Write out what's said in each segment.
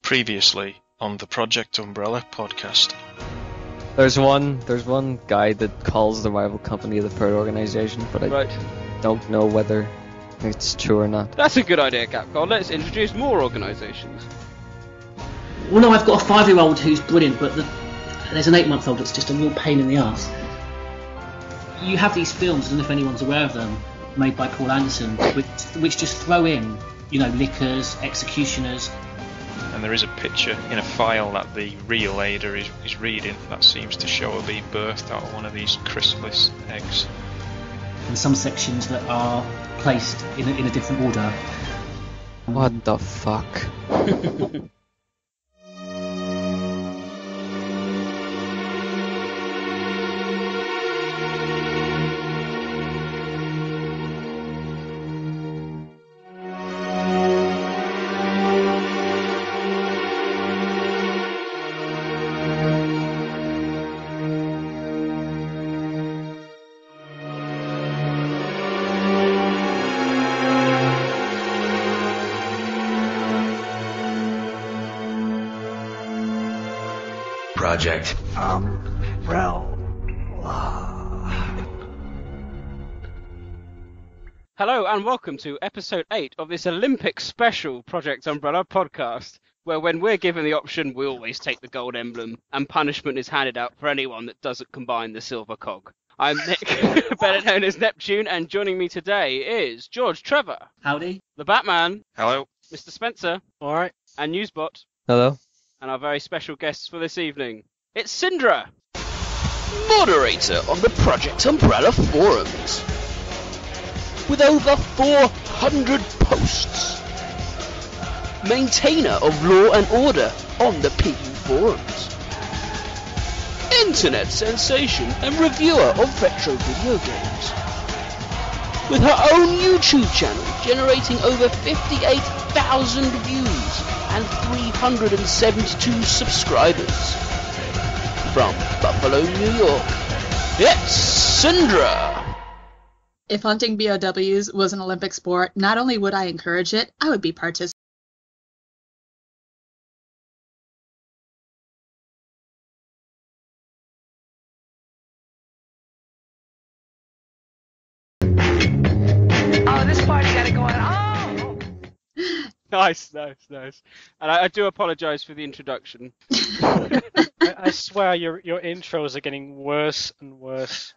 Previously on the Project Umbrella podcast. There's one guy that calls the rival company the third organization, but I don't know whether it's true or not. That's a good idea, Capcom. Let's introduce more organisations. Well, no, I've got a 5-year-old who's brilliant, but there's an 8-month-old that's just a real pain in the arse. You have these films, I don't know if anyone's aware of them, made by Paul Anderson, which just throw in, lickers, executioners. And there is a picture in a file that the real Ada is reading that seems to show her being birthed out of one of these chrysalis eggs. And some sections that are placed in a different order. What the fuck? Project Umbrella. Hello and welcome to episode 8 of this Olympic special Project Umbrella podcast, where when we're given the option, we always take the gold emblem, and punishment is handed out for anyone that doesn't combine the silver cog. I'm Nick, better known as Neptune, and joining me today is George Trevor. Howdy. The Batman. Hello. Mr. Spencer. Alright. And Newsbot. Hello. And our very special guests for this evening. It's Syndra, moderator on the Project Umbrella forums, with over 400 posts, maintainer of law and order on the PU forums, internet sensation and reviewer of retro video games, with her own YouTube channel generating over 58,000 views and 372 subscribers. From Buffalo, New York, it's Syndra! If hunting BOWs was an Olympic sport, not only would I encourage it, I would be participating. Oh, this party got it going on. Nice. And I do apologise for the introduction. I swear your intros are getting worse and worse.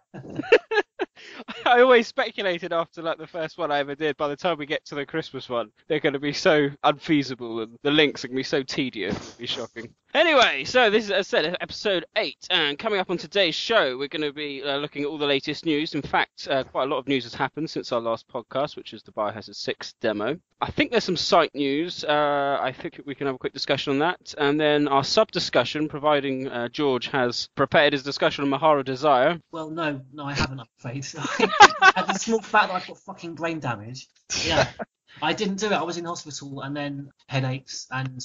I always speculated after the first one I ever did, by the time we get to the Christmas one, they're going to be so unfeasible and the links are going to be so tedious, it'll be shocking. Anyway, so this is, as I said, episode 8, and coming up on today's show, we're going to be looking at all the latest news. In fact, quite a lot of news has happened since our last podcast, which is the Biohazard 6 demo. I think there's some site news. I think we can have a quick discussion on that. And then our sub-discussion, providing George has prepared his discussion on Mahara Desire. Well, no, I haven't, I'm afraid. And the small fact that I've got fucking brain damage. Yeah, I didn't do it. I was in hospital and then headaches, and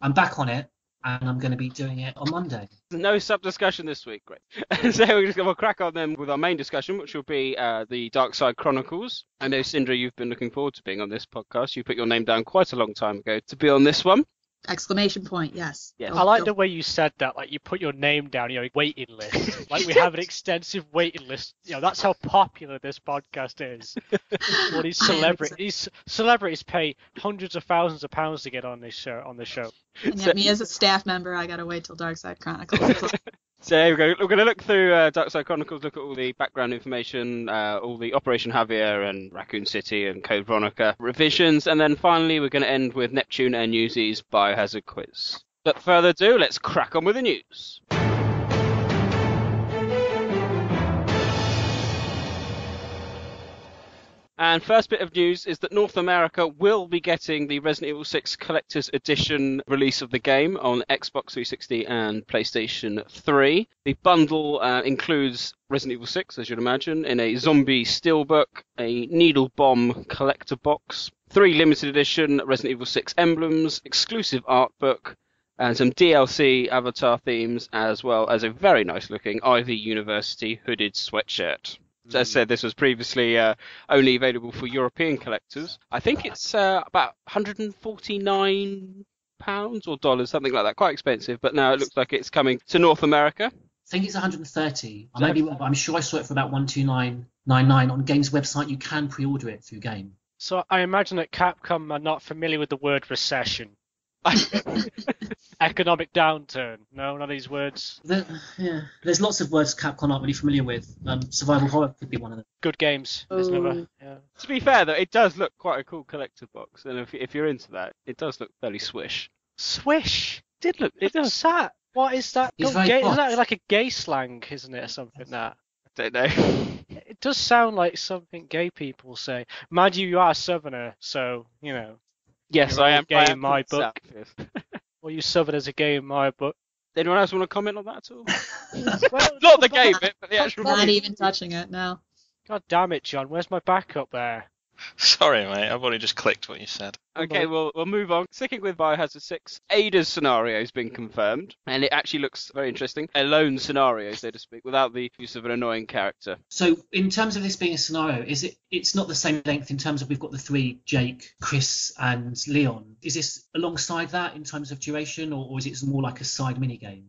I'm back on it. And I'm going to be doing it on Monday. No sub-discussion this week, great. So we're just going to crack on then with our main discussion, which will be the Darkside Chronicles. I know, Syndra, you've been looking forward to being on this podcast. You put your name down quite a long time ago to be on this one. Exclamation point, yes. Yeah. I like the way you said that, like you put your name down, waiting list. Like we have an extensive waiting list. That's how popular this podcast is. All these celebrities pay hundreds of thousands of pounds to get on this show. And yet me as a staff member, I gotta wait till Darkside Chronicles. So there we go. We're going to look through Darkside Chronicles, look at all the background information, all the Operation Javier and Raccoon City and Code Veronica revisions, and then finally we're going to end with Neptune and Newsy's Biohazard quiz. Without further ado, let's crack on with the news. And first bit of news is that North America will be getting the Resident Evil 6 Collector's Edition release of the game on Xbox 360 and PlayStation 3. The bundle includes Resident Evil 6, as you'd imagine, in a zombie steelbook, a needle bomb collector box, 3 limited edition Resident Evil 6 emblems, exclusive art book, and some DLC avatar themes, as well as a very nice looking Ivy University hooded sweatshirt. As I said, this was previously only available for European collectors. I think it's about $149 or dollars, something like that. Quite expensive, but now it looks like it's coming to North America. I think it's 130. I may be wrong, but I'm sure I saw it for about 129.99 on Game's website. You can pre-order it through Game. So I imagine that Capcom are not familiar with the word recession. Economic downturn. No, none of these words. There's lots of words Capcom aren't really familiar with. Survival horror could be one of them. Good games. There's another. Yeah. To be fair, though, it does look quite a cool collector box, and if you're into that, it does look fairly swish. Swish. It does. What's that? What is that? It's Gay, very isn't that hot. like a gay slang, isn't it, or something that? I don't know. It does sound like something gay people say. Mind you, you are a southerner, so, you know. Yes, You're I all am. gay I am in my from the book. south, yes. Well, you southerners are gay in my book. Anyone else want to comment on that at all? Well, Not the game bit, but the actual. Not even touching it, no. God damn it, John. Where's my backup there? Sorry, mate. I've only just clicked what you said. Okay, we'll move on. Sticking with Biohazard 6, Ada's scenario has been confirmed, and it actually looks very interesting. A lone scenario, so to speak, without the use of an annoying character. So in terms of this being a scenario, it's not the same length in terms of we've got the three, Jake, Chris and Leon. Is this alongside that in terms of duration, or is it more like a side minigame?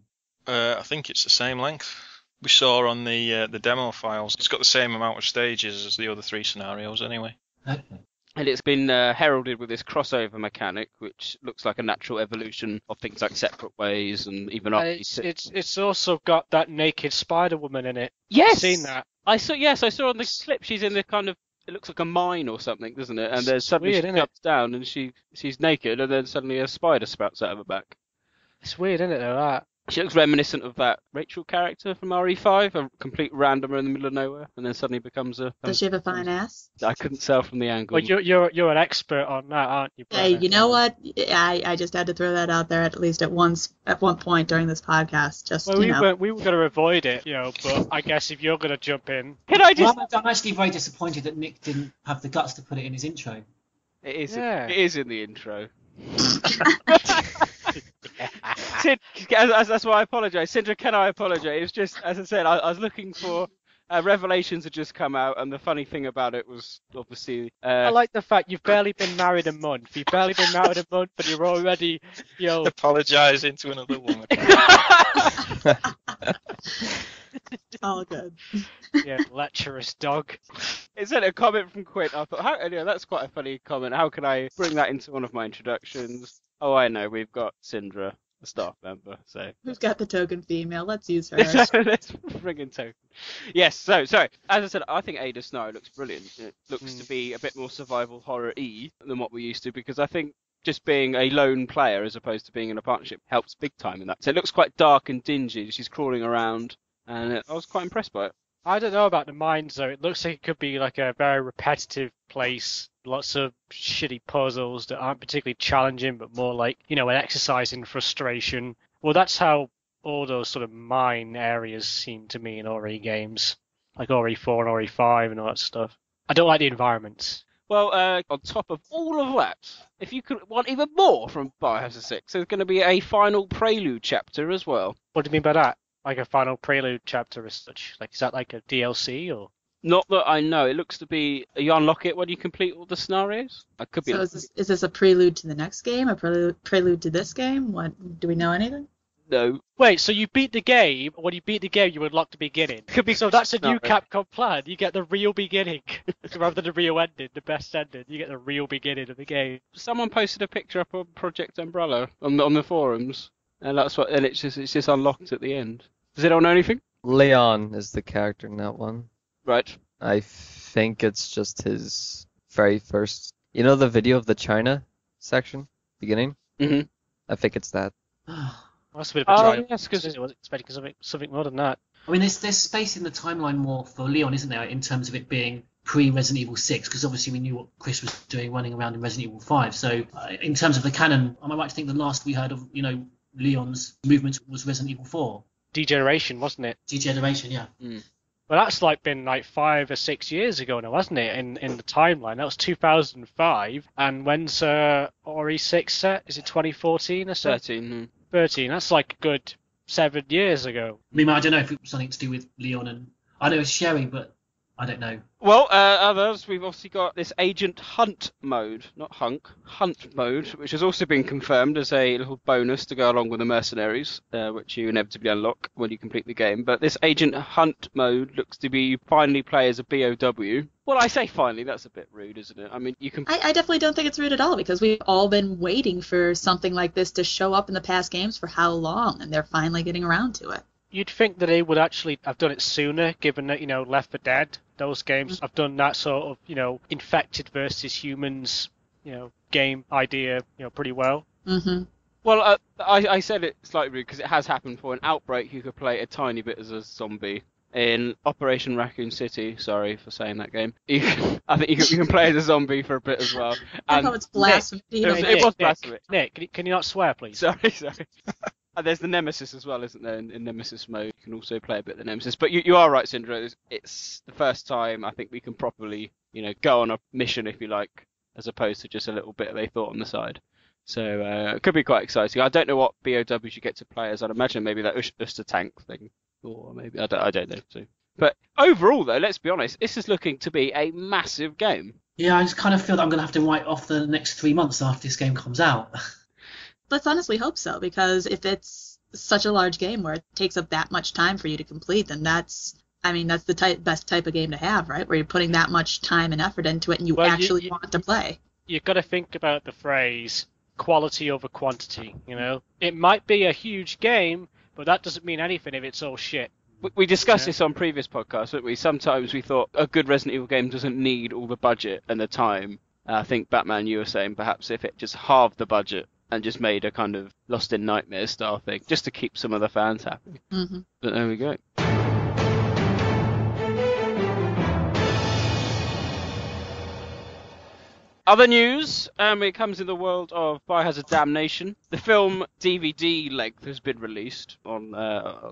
I think it's the same length. We saw on the demo files. It's got the same amount of stages as the other three scenarios anyway. Okay. And it's been heralded with this crossover mechanic, which looks like a natural evolution of things like Separate Ways and even It's also got that naked Spider-Woman in it. Yes! Seen that? I saw on the clip she's in the kind of, it looks like a mine or something, doesn't it? And then suddenly weird, she isn't it? jumps down and she's naked, and then suddenly a spider sprouts out of her back. It's weird, isn't it, though, that? She looks reminiscent of that Rachel character from RE5, a complete randomer in the middle of nowhere, and then suddenly becomes a... Does she have a fine ass? I couldn't tell from the angle. Well, you're an expert on that, aren't you, Hey, Brennan? you know what? I just had to throw that out there at least at one point during this podcast. Just Well, we were going to avoid it, but I guess if you're going to jump in... Can I just... Well, I'm actually very disappointed that Nick didn't have the guts to put it in his intro. It is. Yeah. It is in the intro. That's why I apologise. Sindra, can I apologise? It's just, as I said, I was looking for... Revelations had just come out, and the funny thing about it was, obviously... I like the fact you've barely been married a month. You've barely been married a month, but you're already, Apologising to another woman. all good. Yeah, lecherous dog. It's a comment from Quint. I thought, that's quite a funny comment. How can I bring that into one of my introductions? Oh, I know. We've got Sindra, a staff member. So Who's got the token female? Let's use her. let's bring in token. Yes. So sorry. As I said, I think Ada Snow looks brilliant. It looks to be a bit more survival horror-y than what we're used to, because I think just being a lone player as opposed to being in a partnership helps big time in that. So it looks quite dark and dingy. She's crawling around, and I was quite impressed by it. I don't know about the mines, though. It looks like it could be like a very repetitive place. Lots of shitty puzzles that aren't particularly challenging, but more like, an exercise in frustration. Well, that's how all those sort of mine areas seem to me in RE games, like RE4 and RE5 and all that stuff. I don't like the environments. Well, on top of all of that, if you could want even more from Biohazard 6, there's going to be a final prelude chapter as well. What do you mean by that? Like a final prelude chapter as such? Like, is that like a DLC or? Not that I know. It looks to be you unlock it when you complete all the scenarios. I could be. So is this a prelude to the next game? A prelude to this game? What? Do we know anything? No. Wait, so you beat the game, when you beat the game you unlock the beginning. Could be. So that's a new No. Capcom plan. You get the real beginning. Rather than the real ending, the best ending. You get the real beginning of the game. Someone posted a picture up on Project Umbrella on the forums, and it's just unlocked at the end. Does anyone know anything? Leon is the character in that one. Right. I think it's just his very first... You know the video of the China section? Beginning? Mm-hmm. I think it's that. That's a bit of a try. Yes, because I was expecting something more than that. I mean, there's space in the timeline more for Leon, isn't there, in terms of it being pre-Resident Evil 6, because obviously we knew what Chris was doing running around in Resident Evil 5. So in terms of the canon, am I right to think the last we heard of, Leon's movements was Resident Evil 4? Degeneration, wasn't it? Degeneration, yeah. Mm. Well, that's been 5 or 6 years ago now, wasn't it? In the timeline, that was 2005. And when's RE6 set? Is it 2014 or so? 13. 13. That's like a good 7 years ago. I mean, I don't know if it was something to do with Leon and... I know it's Sherry, but I don't know. Well, others, we've obviously got this Agent Hunt mode, not Hunk, Hunt mode, which has also been confirmed as a little bonus to go along with the Mercenaries, which you inevitably unlock when you complete the game. But this Agent Hunt mode looks to be finally play as a BOW. Well, I say finally, that's a bit rude, isn't it? I mean, you can... I definitely don't think it's rude at all, because we've all been waiting for something like this to show up in the past games for how long, and they're finally getting around to it. You'd think that they would actually have done it sooner, given that, Left 4 Dead, those games have done that sort of, infected versus humans, game idea, pretty well. Mm-hmm. Well, I said it slightly rude because it has happened for an Outbreak. You could play a tiny bit as a zombie. In Operation Raccoon City, sorry for saying that game, I think you can play as a zombie for a bit as well. I know it's blasphemy. It was blasphemy. Nick, can you not swear, please? Sorry. And there's the Nemesis as well, isn't there? In Nemesis mode, you can also play a bit of the Nemesis. But you are right, Syndra. It's the first time I think we can properly, go on a mission, if you like, as opposed to just a little bit they thought on the side. So it could be quite exciting. I don't know what BOWs you get to play as. I'd imagine maybe that Uster tank thing, or maybe I don't know. So, but overall, though, let's be honest, this is looking to be a massive game. Yeah, I just kind of feel that I'm going to have to write off the next 3 months after this game comes out. Let's honestly hope so, because if it's such a large game where it takes up that much time for you to complete, then that's the best type of game to have, right? Where you're putting that much time and effort into it and you want to play. You've got to think about the phrase quality over quantity, It might be a huge game, but that doesn't mean anything if it's all shit. We discussed this on previous podcasts, didn't we? Sometimes we thought a good Resident Evil game doesn't need all the budget and the time. I think, Batman, you were saying perhaps if it just halved the budget and just made a kind of Lost in Nightmares style thing, just to keep some of the fans happy. Mm-hmm. But there we go. Other news, it comes in the world of Biohazard Damnation. The film DVD length has been released on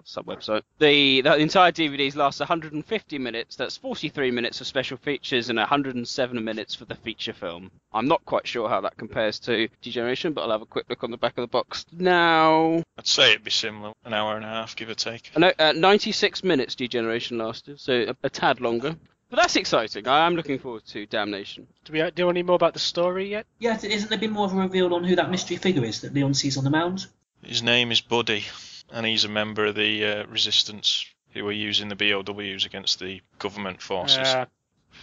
some website. The entire DVDs last 150 minutes. That's 43 minutes of special features and 107 minutes for the feature film. I'm not quite sure how that compares to Degeneration, but I'll have a quick look on the back of the box now. I'd say it'd be similar, an hour and a half, give or take. I know, 96 minutes Degeneration lasted, so a tad longer. But that's exciting. I am looking forward to Damnation. Do we know any more about the story yet? Yeah, isn't there been more of a reveal on who that mystery figure is that Leon sees on the mound? His name is Buddy, and he's a member of the Resistance who were using the BOWs against the government forces.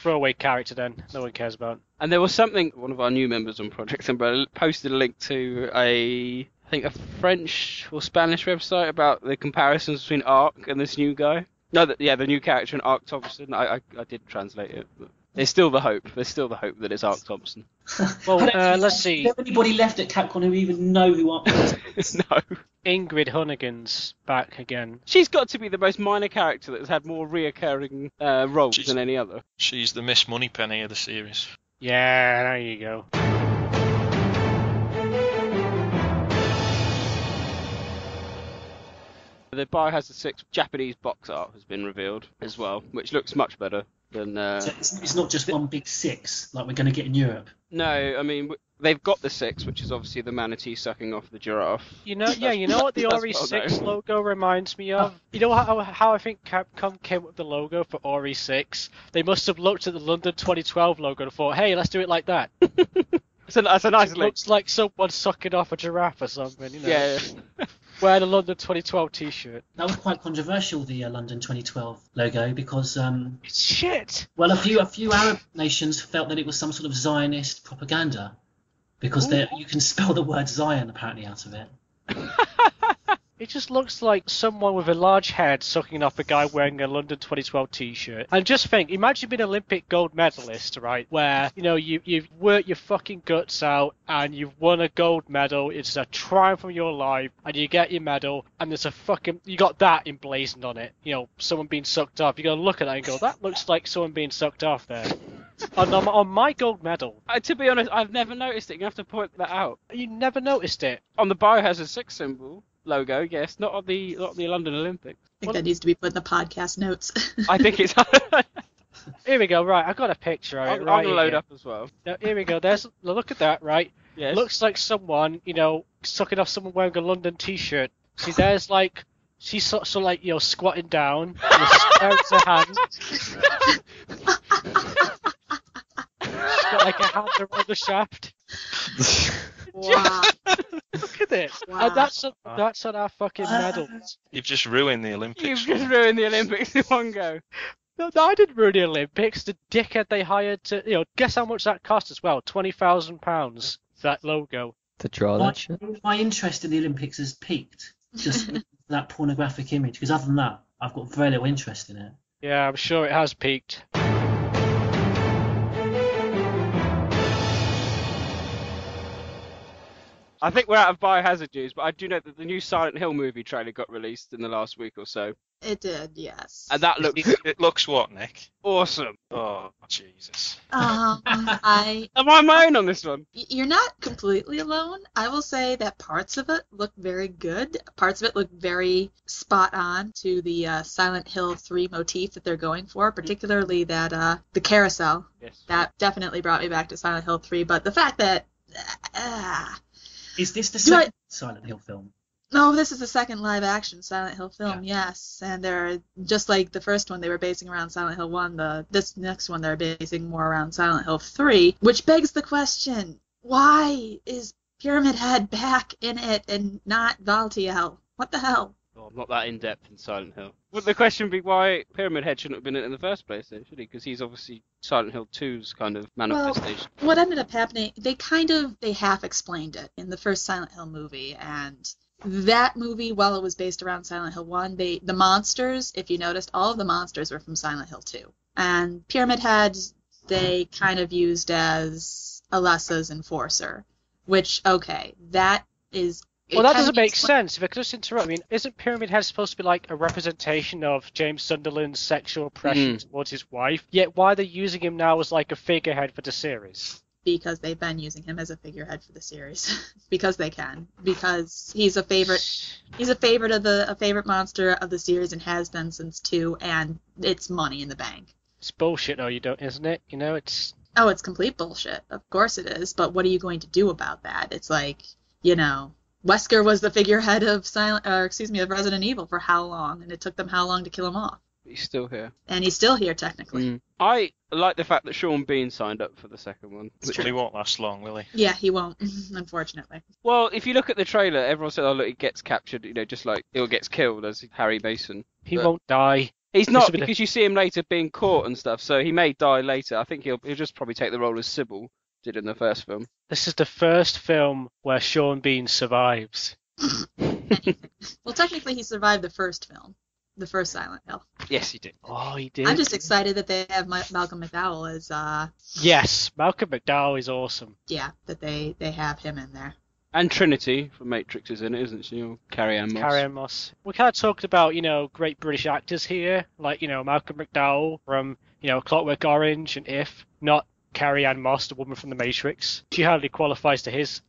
Throwaway character then, no one cares about. And there was something, one of our new members on Project Umbrella posted a link to I think a French or Spanish website about the comparisons between Ark and this new guy. No, the new character in Ark Thompson. I did translate it. But there's still the hope. There's still the hope that it's Ark Thompson. Well, let's see. Is there anybody left at Capcom who even know who Ark Thompson is? No. Ingrid Hunnigan's back again. She's got to be the most minor character that has had more reoccurring roles than any other. She's the Miss Moneypenny of the series. Yeah, there you go. The Biohazard 6 Japanese box art has been revealed as well, which looks much better than... So it's not just one big 6 like we're going to get in Europe. No, I mean, they've got the 6, which is obviously the manatee sucking off the giraffe. You know what the Ori 6 logo reminds me of? You know how I think Capcom came up with the logo for Ori 6? They must have looked at the London 2012 logo and thought, hey, let's do it like that. That's a nice It look. looks like someone sucking off a giraffe or something, Yeah. Wearing a London 2012 t-shirt. That was quite controversial, the London 2012 logo, because It's shit! well, a few Arab nations felt that it was some sort of Zionist propaganda, because you can spell the word Zion apparently out of it. It just looks like someone with a large head sucking off a guy wearing a London 2012 t-shirt. And just think, imagine being an Olympic gold medalist, right? Where, you've worked your fucking guts out and you've won a gold medal. It's a triumph of your life and you get your medal and there's you got that emblazoned on it. Someone being sucked off. You gotta look at that and go, that looks like someone being sucked off there. on my gold medal. To be honest, I've never noticed it. You have to point that out. You never noticed it. On the Biohazard 6 symbol logo, yes, not on the London Olympics. I think that needs to be put in the podcast notes. I think it's... Here we go, right, I've got a picture of it. I'm going to load up as well. Now, here we go, look at that, right? Yes. Looks like someone, sucking off someone wearing a London t-shirt. See, there's like She's sort of like, squatting down, stares her hand. She's got like a hand around the shaft. Wow. Look at it. Wow. And that's on our fucking medals. You've just ruined the Olympics. You've for just me. ruined the Olympics in one go. No, I didn't ruin the Olympics. The dickhead they hired to, guess how much that cost as well? £20,000. That logo. To draw that shit. My interest in the Olympics has peaked just for that pornographic image, because other than that, I've got very little interest in it. Yeah, I'm sure it has peaked. I think we're out of Biohazard news, but I do know that the new Silent Hill movie trailer got released in the last week or so. It did, yes. And that looks It looks what, Nick? awesome. Oh, Jesus. Am I on my own on this one? You're not completely alone. I will say that parts of it look very good. Parts of it look very spot on to the Silent Hill 3 motif that they're going for, particularly that the carousel. Yes. That definitely brought me back to Silent Hill 3. But the fact that Is this the second Silent Hill film? no, this is the second live-action Silent Hill film, yes. And they're just like the first one they were basing around Silent Hill 1. This next one they're basing more around Silent Hill 3, which begs the question: why is Pyramid Head back in it and not Valtiel? What the hell? Oh, I'm not that in-depth in Silent Hill. Would the question be why Pyramid Head shouldn't have been in it in the first place, then, should he? Because he's obviously Silent Hill 2's kind of manifestation. Well, what ended up happening, they half explained it in the first Silent Hill movie, and that movie, while it was based around Silent Hill 1, the monsters, if you noticed, all of the monsters were from Silent Hill 2. And Pyramid Head, they kind of used as Alessa's enforcer, which, okay, that is... Well, that doesn't make sense. If I could just interrupt, I mean, isn't Pyramid Head supposed to be like a representation of James Sunderland's sexual oppression towards his wife? Yet why are they using him now as like a figurehead for the series? Because they've been using him as a figurehead for the series. Because they can. Because he's a favorite. He's a favorite monster of the series and has been since 2, and it's money in the bank. It's bullshit, though, isn't it? It's... Oh, it's complete bullshit. Of course it is. But what are you going to do about that? It's like, Wesker was the figurehead of of Resident Evil for how long? And it took them how long to kill him off? He's still here. And he's still here, technically. I like the fact that Sean Bean signed up for the second one. Well, he won't last long, will he? Yeah, he won't, unfortunately. Well, if you look at the trailer, everyone said, oh, look, he gets captured, just like he gets killed as Harry Mason. He won't die. He's not, because you see him later being caught and stuff, so he may die later. I think he'll just probably take the role as Sybil did in the first film. This is the first film where Sean Bean survives. Well, technically he survived the first film. The first Silent Hill. Yes, he did. Oh, he did. I'm just excited that they have Malcolm McDowell as, Yes, Malcolm McDowell is awesome. yeah, that they have him in there. And Trinity from Matrix is in it, isn't she? Or Carrie-Anne Moss. Carrie-Anne Moss. We kind of talked about, great British actors here, like, Malcolm McDowell from, Clockwork Orange and If, not Carrie-Anne Moss, the woman from The Matrix. She hardly qualifies to his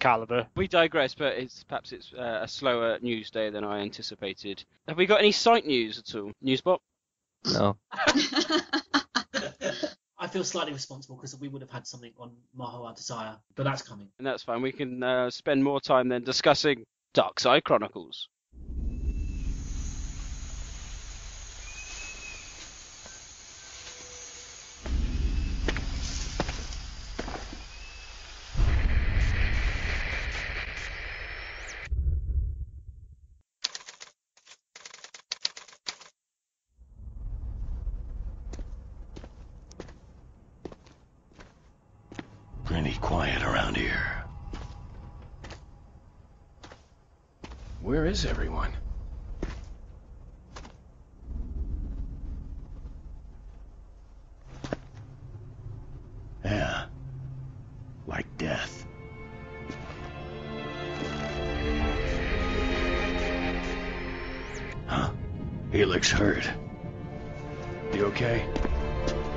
caliber. We digress, but perhaps it's a slower news day than I anticipated. Have we got any site news at all? Newsbot? No. I feel slightly responsible because we would have had something on Maho Desire, but that's coming. And that's fine. We can spend more time then discussing Darkside Chronicles. Pretty quiet around here. Where is everyone? Yeah. Like death. Huh? Helix hurt. You okay?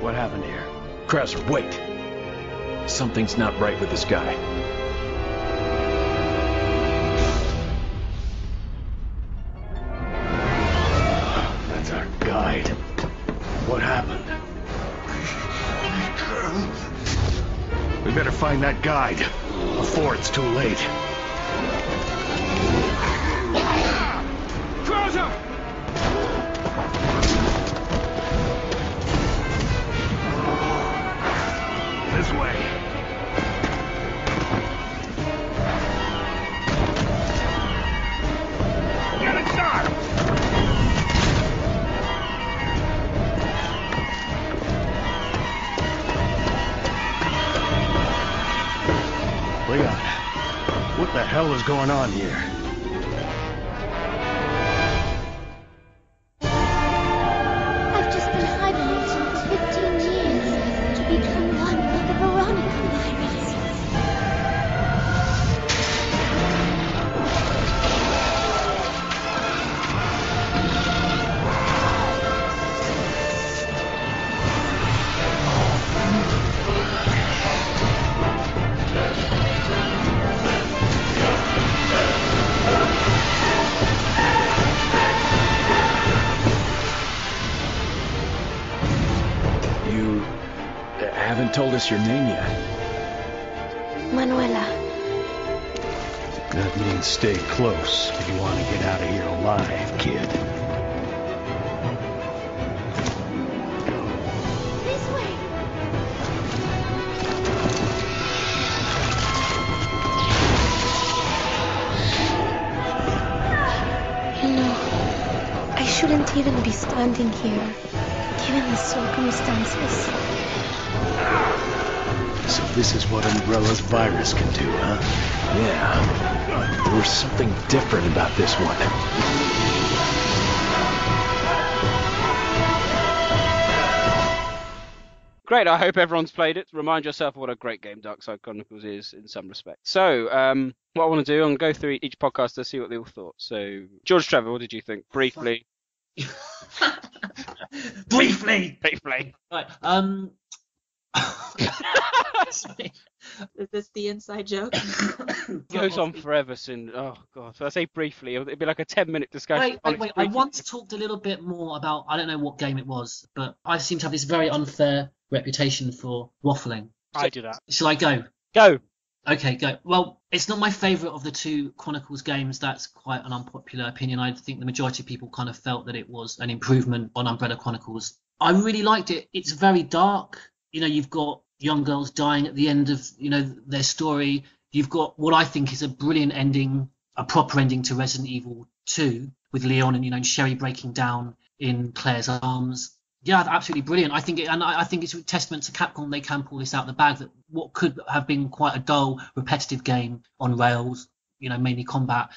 What happened here? Krauser, wait! Something's not right with this guy. That's our guide. What happened? We better find that guide before it's too late. Krauser! This way. Get a shot! Leon, what the hell is going on here? I've just been hibernating for 15 years to become one with the Veronica virus. You haven't told us your name yet. Manuela, That means stay close if you want to get out of here alive, kid. this way. You know, I shouldn't even be standing here, given the circumstances. So this is what Umbrella's virus can do, huh? Yeah. There was something different about this one. Great, I hope everyone's played it. Remind yourself what a great game Darkside Chronicles is in some respects. So, what I want to do, I'm going to go through each podcast to see what they all thought. So, George Trevor, what did you think? Briefly. Briefly. Briefly. Right. Sorry. Is this the inside joke? Goes on forever, oh god. So I say briefly, it'd be like a 10-minute discussion. Wait. I once talked a little bit more about, I don't know what game it was, but I seem to have this very unfair reputation for waffling. I do that. Shall I go? Go! Okay, go. Well, it's not my favourite of the two Chronicles games. That's quite an unpopular opinion. I think the majority of people kind of felt that it was an improvement on Umbrella Chronicles. I really liked it. It's very dark. You know, you've got young girls dying at the end of, you know, their story. You've got what I think is a brilliant ending, a proper ending to Resident Evil 2 with Leon and, you know, and Sherry breaking down in Claire's arms. Yeah, absolutely brilliant. I think it's a testament to Capcom. They can pull this out of the bag, that what could have been quite a dull, repetitive game on rails, you know, mainly combat.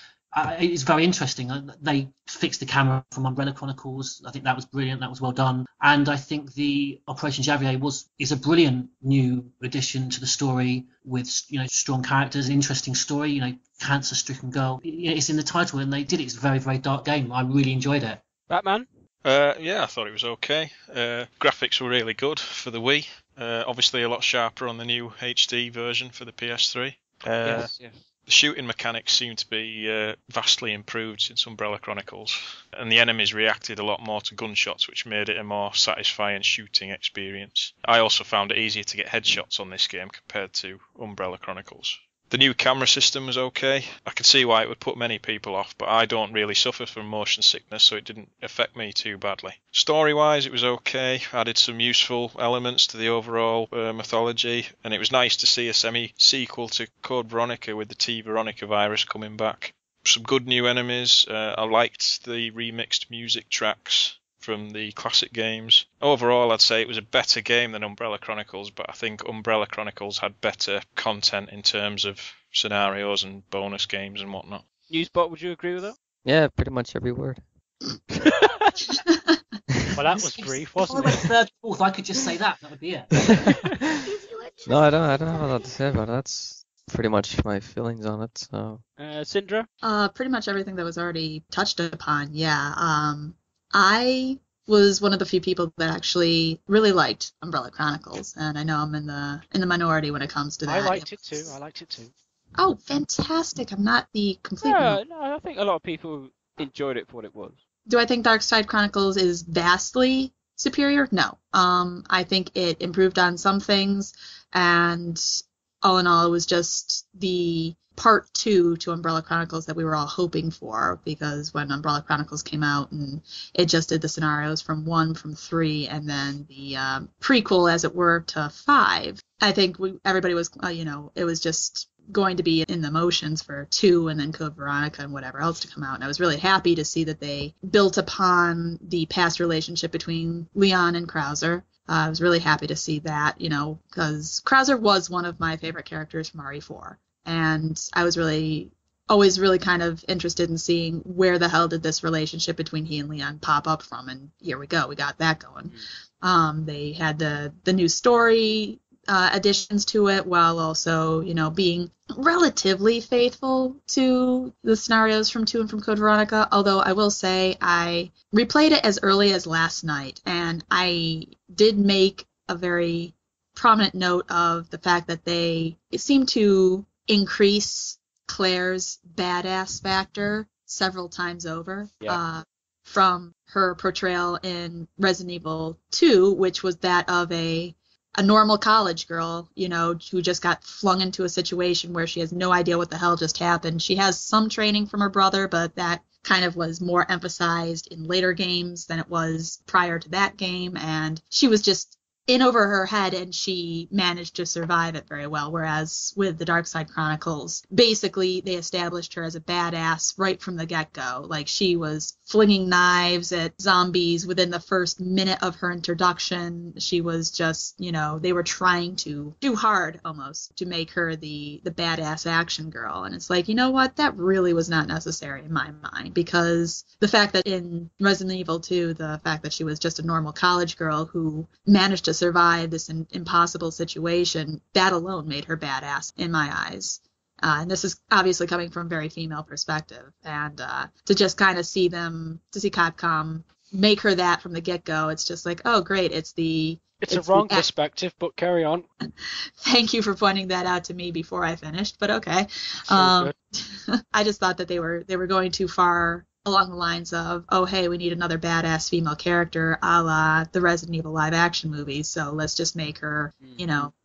It's very interesting. They fixed the camera from Umbrella Chronicles. I think that was brilliant. That was well done. And I think the Operation Javier is a brilliant new addition to the story with, you know, strong characters, an interesting story. You know, cancer-stricken girl. It's in the title, and they did it. It's a very, very dark game. I really enjoyed it. Batman? Yeah, I thought it was okay. Graphics were really good for the Wii. Obviously a lot sharper on the new HD version for the PS3. Yes. The shooting mechanics seem to be vastly improved since Umbrella Chronicles, and the enemies reacted a lot more to gunshots, which made it a more satisfying shooting experience. I also found it easier to get headshots on this game compared to Umbrella Chronicles. The new camera system was okay. I can see why it would put many people off, but I don't really suffer from motion sickness, so it didn't affect me too badly. Story-wise, it was okay. Added some useful elements to the overall mythology, and it was nice to see a semi-sequel to Code Veronica with the T Veronica virus coming back. Some good new enemies. I liked the remixed music tracks from the classic games. Overall, I'd say it was a better game than Umbrella Chronicles, but I think Umbrella Chronicles had better content in terms of scenarios and bonus games and whatnot. Newsbot, would you agree with that? Yeah, pretty much every word. Well, that was brief, wasn't If I it? went third, fourth, I could just say that. That would be it. No, I don't have a lot to say about it. That's pretty much my feelings on it. So Syndra? Pretty much everything that was already touched upon, yeah. I was one of the few people that actually really liked Umbrella Chronicles, and I know I'm in the minority when it comes to that. I liked it too. Oh, fantastic! I'm not the complete. No, I think a lot of people enjoyed it for what it was. Do I think Darkside Chronicles is vastly superior? No. I think it improved on some things, and all in all, it was just the part 2 to Umbrella Chronicles that we were all hoping for, because when Umbrella Chronicles came out and it just did the scenarios from 1, from 3, and then the prequel, as it were, to 5, I think everybody was, it was just going to be in the motions for 2 and then Code Veronica and whatever else to come out. And I was really happy to see that they built upon the past relationship between Leon and Krauser. I was really happy to see that, because Krauser was one of my favorite characters from RE4. And I was always really kind of interested in seeing where the hell did this relationship between he and Leon pop up from. And here we go. We got that going. They had the new story additions to it, while also, being relatively faithful to the scenarios from 2 and from Code Veronica. Although I will say I replayed it as early as last night, and I did make a very prominent note of the fact that they seem to increase Claire's badass factor several times over. From her portrayal in Resident Evil 2, which was that of a normal college girl, who just got flung into a situation where she has no idea what the hell just happened. She has some training from her brother, but that kind of was more emphasized in later games than it was prior to that game, and she was just in over her head, and she managed to survive it very well. Whereas with the Darkside Chronicles, basically they established her as a badass right from the get-go. Like, she was flinging knives at zombies within the first minute of her introduction. She was just, they were trying to do hard almost to make her the badass action girl. And it's like, you know what? That really was not necessary in my mind, because the fact that in Resident Evil 2, the fact that she was just a normal college girl who managed to survive this impossible situation, that alone made her badass in my eyes. And this is obviously coming from a very female perspective. And to just kind of see Capcom make her that from the get-go, it's just like, oh, great, it's a wrong perspective, but carry on. Thank you for pointing that out to me before I finished, but okay. So I just thought that they were going too far along the lines of, oh, hey, we need another badass female character a la the Resident Evil live action movies, so let's just make her,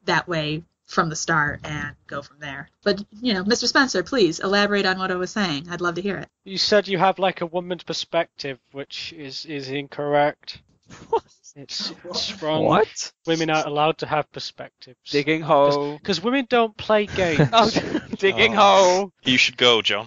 that way from the start and go from there. But, Mr. Spencer, please elaborate on what I was saying. I'd love to hear it. You said you have like a woman's perspective, which is incorrect. It's wrong. What? Women aren't allowed to have perspectives. Digging hole. Because women don't play games. Digging hole. You should go, John.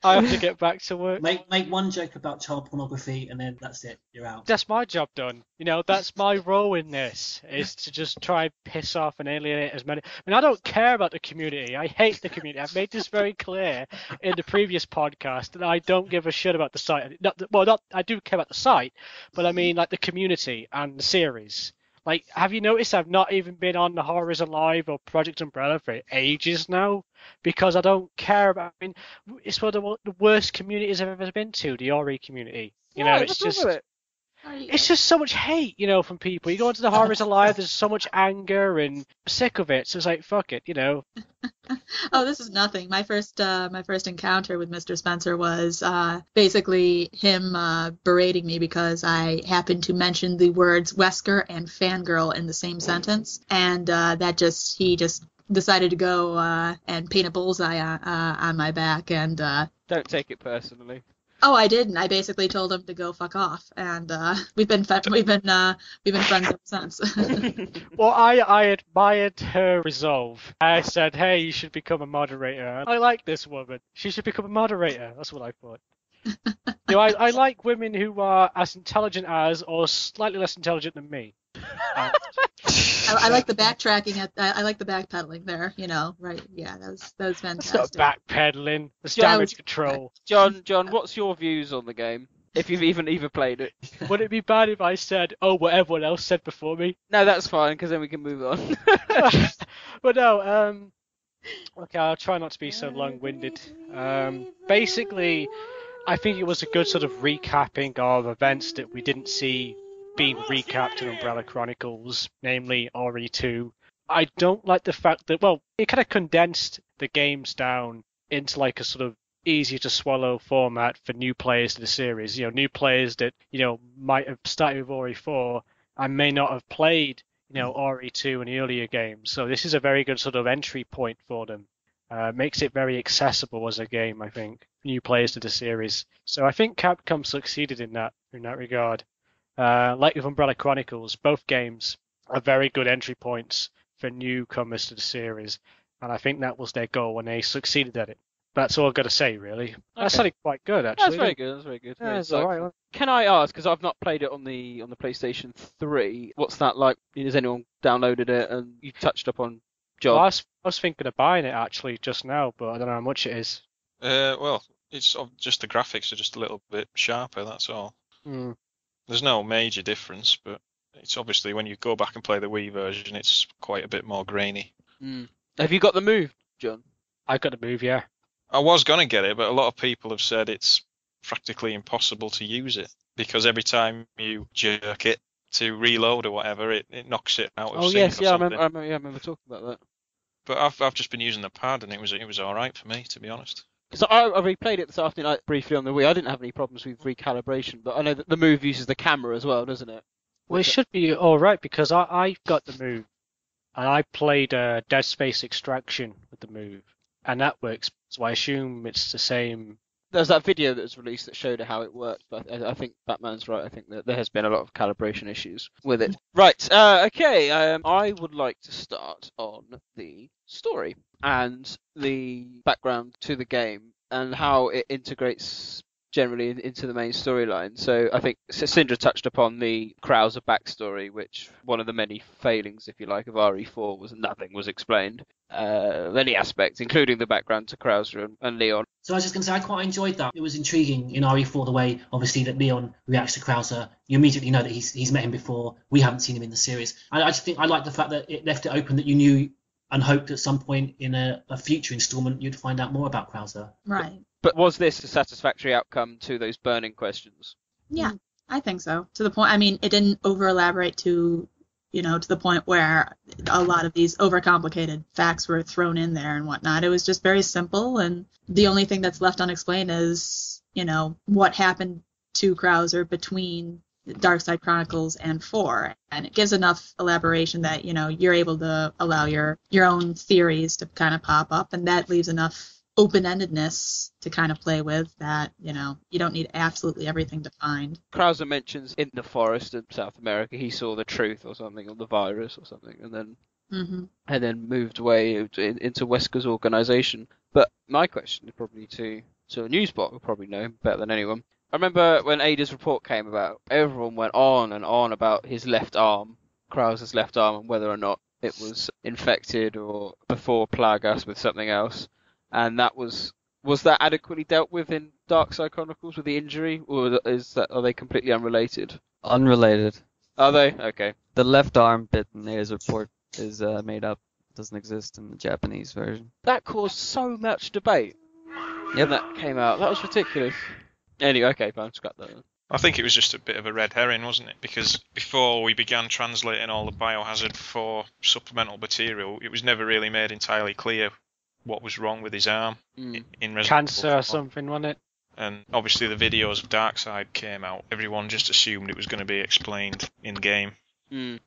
I have to get back to work. Make one joke about child pornography, and then that's it. You're out. That's my job done. That's my role in this, is to just try and piss off and alienate as many. I don't care about the community. I hate the community. I've made this very clear in the previous podcast that I don't give a shit about the site. I do care about the site, but I mean, like, the community and the series. Like, have you noticed I've not even been on the Horrors Alive or Project Umbrella for ages now? Because I don't care about... it's one of the worst communities I've ever been to, the Ori community. It's just... It's just so much hate, from people. You go into the Horrors Alive, there's so much anger, and I'm sick of it. So it's like, fuck it, Oh, this is nothing. My first encounter with Mr. Spencer was basically him berating me because I happened to mention the words Wesker and fangirl in the same sentence, and he just decided to go and paint a bullseye on my back, and don't take it personally. Oh, I didn't. I basically told him to go fuck off, and we've been friends ever since. Well, I admired her resolve. I said, "Hey, you should become a moderator. I like this woman. She should become a moderator." That's what I thought. I like women who are as intelligent as, or slightly less intelligent than me. I like the backtracking. I like the backpedaling there. Right? Yeah, that was fantastic. It's not backpedaling. It's damage control. John, what's your views on the game? If you've even played it. Would it be bad if I said, "Oh, what everyone else said before me"? No, that's fine, because then we can move on. But no. Okay, I'll try not to be so long-winded. Basically, I think it was a good sort of recapping of events that we didn't see being recapped in Umbrella Chronicles, namely RE2. I don't like the fact that, it kind of condensed the games down into like a sort of easier to swallow format for new players to the series. New players that, might have started with RE4 and may not have played, RE2 in the earlier games. So this is a very good sort of entry point for them. makes it very accessible as a game, I think, new players to the series. So I think Capcom succeeded in that regard. Like with Umbrella Chronicles, both games are very good entry points for newcomers to the series, and I think that was their goal when they succeeded at it. That's all I've got to say, really. That sounded quite good, actually. That's very good. Yeah, it's alright. Can I ask, because I've not played it on the PlayStation 3, what's that like? Has anyone downloaded it? And you touched upon John. Well, I was thinking of buying it, actually, just now, but I don't know how much it is. Well, it's just the graphics are just a little bit sharper, that's all. There's no major difference, but it's obviously when you go back and play the Wii version, it's quite a bit more grainy. Have you got the Move, John? I got the Move, yeah. I was going to get it, but a lot of people have said it's practically impossible to use it because every time you jerk it to reload or whatever, it knocks it out of sync. Oh yes, or I something. remember talking about that. But I've just been using the pad and it was all right for me, to be honest. Because I replayed it this afternoon briefly on the Wii. I didn't have any problems with recalibration, but I know that the Move uses the camera as well, doesn't it? Well, it should be all right because I got the Move and I played Dead Space Extraction with the Move, and that works. So I assume it's the same. There's that video that was released that showed how it worked, but I think Batman's right. I think that there has been a lot of calibration issues with it. Right, okay, I would like to start on the story and the background to the game and how it integrates generally into the main storyline. So I think Syndra touched upon the Krauser backstory, which one of the many failings, if you like, of RE4 was nothing was explained. Many aspects, including the background to Krauser and Leon. So I was just going to say, I quite enjoyed that. It was intriguing in RE4 the way, obviously, that Leon reacts to Krauser. You immediately know that he's met him before. We haven't seen him in the series. I just think I like the fact that it left it open that you knew and hoped at some point in a future installment you'd find out more about Krauser. Right. But was this a satisfactory outcome to those burning questions? Yeah, I think so. To the point, I mean, it didn't over-elaborate to the point where a lot of these overcomplicated facts were thrown in there and whatnot. It was just very simple, and the only thing that's left unexplained is, what happened to Krauser between Darkside Chronicles and 4. And it gives enough elaboration that, you're able to allow your own theories to kind of pop up, and that leaves enough open-endedness to kind of play with that, you don't need absolutely everything defined. Krauser mentions in the forest in South America he saw the truth or something, or the virus or something, and then moved away into Wesker's organization. But my question is probably to a newsbot who probably know him better than anyone. I remember when Ada's report came about, everyone went on and on about his left arm, Krauser's left arm, and whether or not it was infected or before Plagas with something else. And that was that adequately dealt with in Darkside Chronicles with the injury, or are they completely unrelated? Unrelated. Are they? Okay. The left arm bit in Ada's report is made up. Doesn't exist in the Japanese version. That caused so much debate. Yep. When that came out. That was ridiculous. Anyway, okay, fine, scrap that. I think it was just a bit of a red herring, wasn't it? Because before we began translating all the Biohazard 4 supplemental material, it was never really made entirely clear what was wrong with his arm in Resident Cancer Evil 4. or something, wasn't it? And obviously the videos of Darkside came out. Everyone just assumed it was going to be explained in game.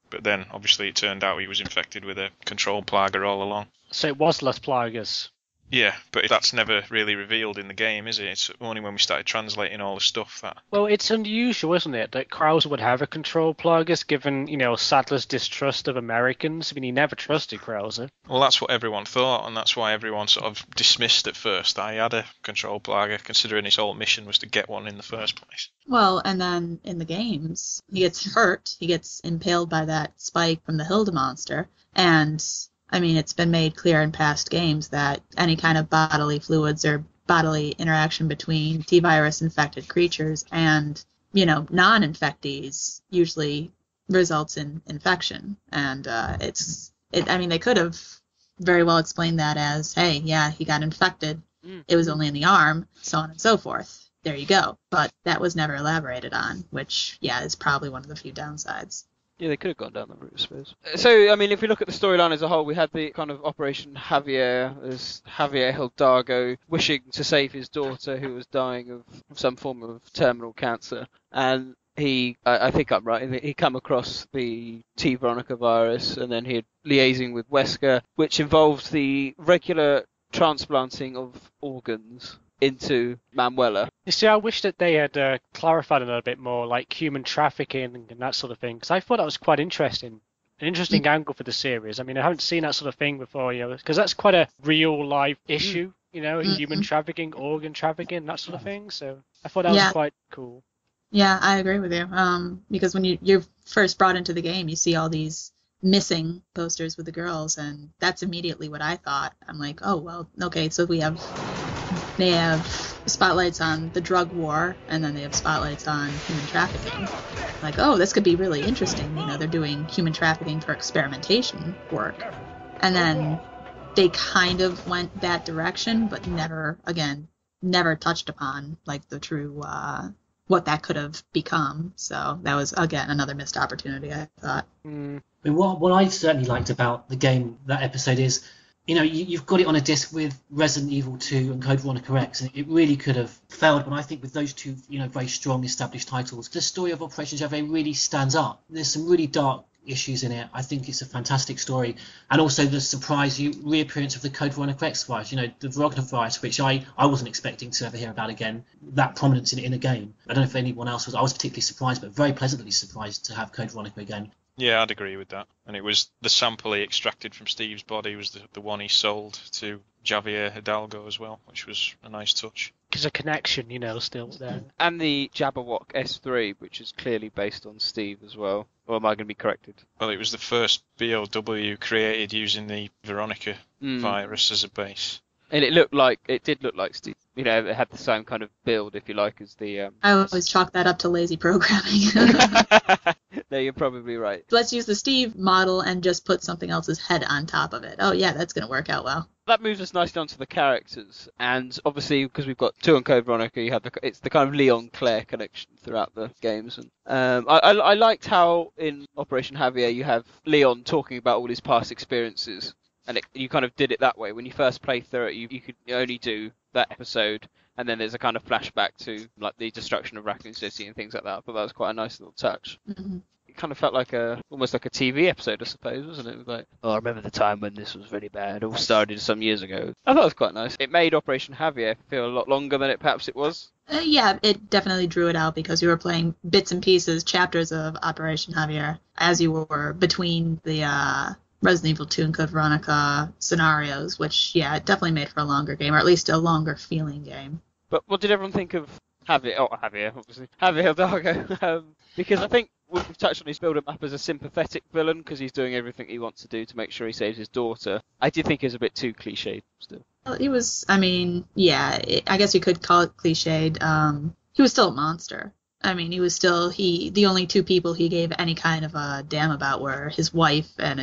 But then obviously it turned out he was infected with a control plaga all along. So it was Las Plagas. Yeah, but that's never really revealed in the game, is it? It's only when we started translating all the stuff that... Well, it's unusual, isn't it, that Krauser would have a control plagas, given, Sadler's distrust of Americans. I mean, he never trusted Krauser. Well, that's what everyone thought, and that's why everyone sort of dismissed at first that he had a control plaga, considering his whole mission was to get one in the first place. Well, and then in the games, he gets hurt. He gets impaled by that spike from the Hilda monster, and... I mean, it's been made clear in past games that any kind of bodily fluids or bodily interaction between T-virus infected creatures and, non-infectees usually results in infection. And they could have very well explained that as, hey, yeah, he got infected. It was only in the arm, so on and so forth. There you go. But that was never elaborated on, which, yeah, is probably one of the few downsides. Yeah, they could have gone down that route, I suppose. So, I mean, if we look at the storyline as a whole, we had the kind of Operation Javier, as Javier Hidalgo wishing to save his daughter who was dying of some form of terminal cancer. And I think I'm right, he come across the T. Veronica virus, and then he had liaising with Wesker, which involved the regular transplanting of organs into Manuela. You see, I wish that they had clarified a little bit more, like human trafficking and that sort of thing, because I thought that was quite interesting. An interesting angle for the series. I mean, I haven't seen that sort of thing before, because that's quite a real life issue, human trafficking, organ trafficking, that sort of thing. So I thought that was quite cool. Yeah, I agree with you. Because when you're first brought into the game, you see all these missing posters with the girls, and that's immediately what I thought. I'm like, oh, well, okay, so they have spotlights on the drug war, and then they have spotlights on human trafficking. Like, oh, this could be really interesting. They're doing human trafficking for experimentation work. And then they kind of went that direction, but never touched upon, like, the true, what that could have become. So that was, again, another missed opportunity, I thought. I mean, what I certainly liked about the game, that episode, is you've got it on a disc with Resident Evil 2 and Code Veronica X, and it really could have failed. But I think with those two, very strong established titles, the story of Operation Java really stands up. There's some really dark issues in it. I think it's a fantastic story, and also the surprise reappearance of the Code Veronica X virus. The Verona virus, which I wasn't expecting to ever hear about again. That prominence in a game. I don't know if anyone else was. I was particularly surprised, but very pleasantly surprised to have Code Veronica again. Yeah, I'd agree with that. And it was the sample he extracted from Steve's body was the one he sold to Javier Hidalgo as well, which was a nice touch. There's a connection, still there. And the Jabberwock S3, which is clearly based on Steve as well. Or am I going to be corrected? Well, it was the first BOW created using the Veronica virus as a base. And it did look like Steve. It had the same kind of build, if you like, as the... I always chalk that up to lazy programming. No, you're probably right. Let's use the Steve model and just put something else's head on top of it. Oh, yeah, that's going to work out well. That moves us nicely onto the characters. And obviously, because we've got 2 on Code Veronica, it's the kind of Leon-Claire connection throughout the games. And I liked how in Operation Javier you have Leon talking about all his past experiences. And you kind of did it that way. When you first play through it, you could only do that episode, and then there's a kind of flashback to like the destruction of Raccoon City and things like that. But that was quite a nice little touch. Mm-hmm. It kind of felt like almost like a TV episode, I suppose, wasn't it? It was like, I remember the time when this was really bad. It all started some years ago. I thought it was quite nice. It made Operation Javier feel a lot longer than it perhaps it was. Yeah, it definitely drew it out because you were playing bits and pieces, chapters of Operation Javier as you were between the Resident Evil 2 and Code Veronica scenarios, which, it definitely made for a longer game, or at least a longer feeling game. But what did everyone think of Javier, obviously. Javier Hidalgo. Because I think we've touched on his build-up up as a sympathetic villain, because he's doing everything he wants to do to make sure he saves his daughter. I did think he was a bit too cliched still. Well, he was, I guess you could call it cliched. He was still a monster. He was still, the only 2 people he gave any kind of a damn about were his wife and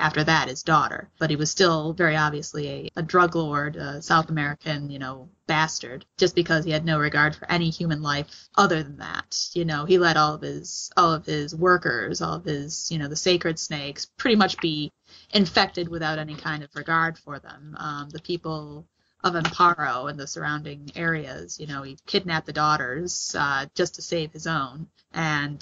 after that, his daughter. But he was still very obviously a drug lord, a South American, bastard, just because he had no regard for any human life other than that. He let all of his workers, all of his, the sacred snakes, pretty much be infected without any kind of regard for them. The people of Amparo and the surrounding areas, he kidnapped the daughters just to save his own. And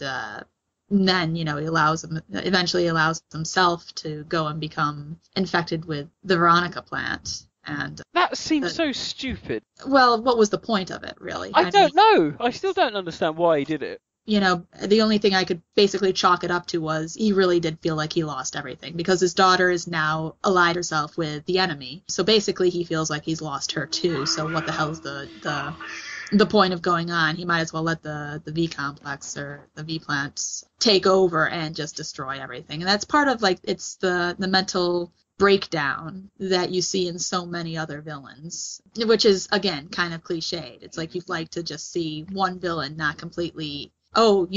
then, he eventually allows himself to go and become infected with the Veronica plant. And that seems so stupid. Well, what was the point of it, really? I don't know. I still don't understand why he did it. The only thing I could basically chalk it up to was he really did feel like he lost everything because his daughter is now allied herself with the enemy. So basically he feels like he's lost her too. So what the hell's the point of going on? He might as well let the V complex or the V plants take over and just destroy everything. And that's part of it's the mental breakdown that you see in so many other villains, which is again kind of cliched. It's like you'd like to just see one villain not completely, all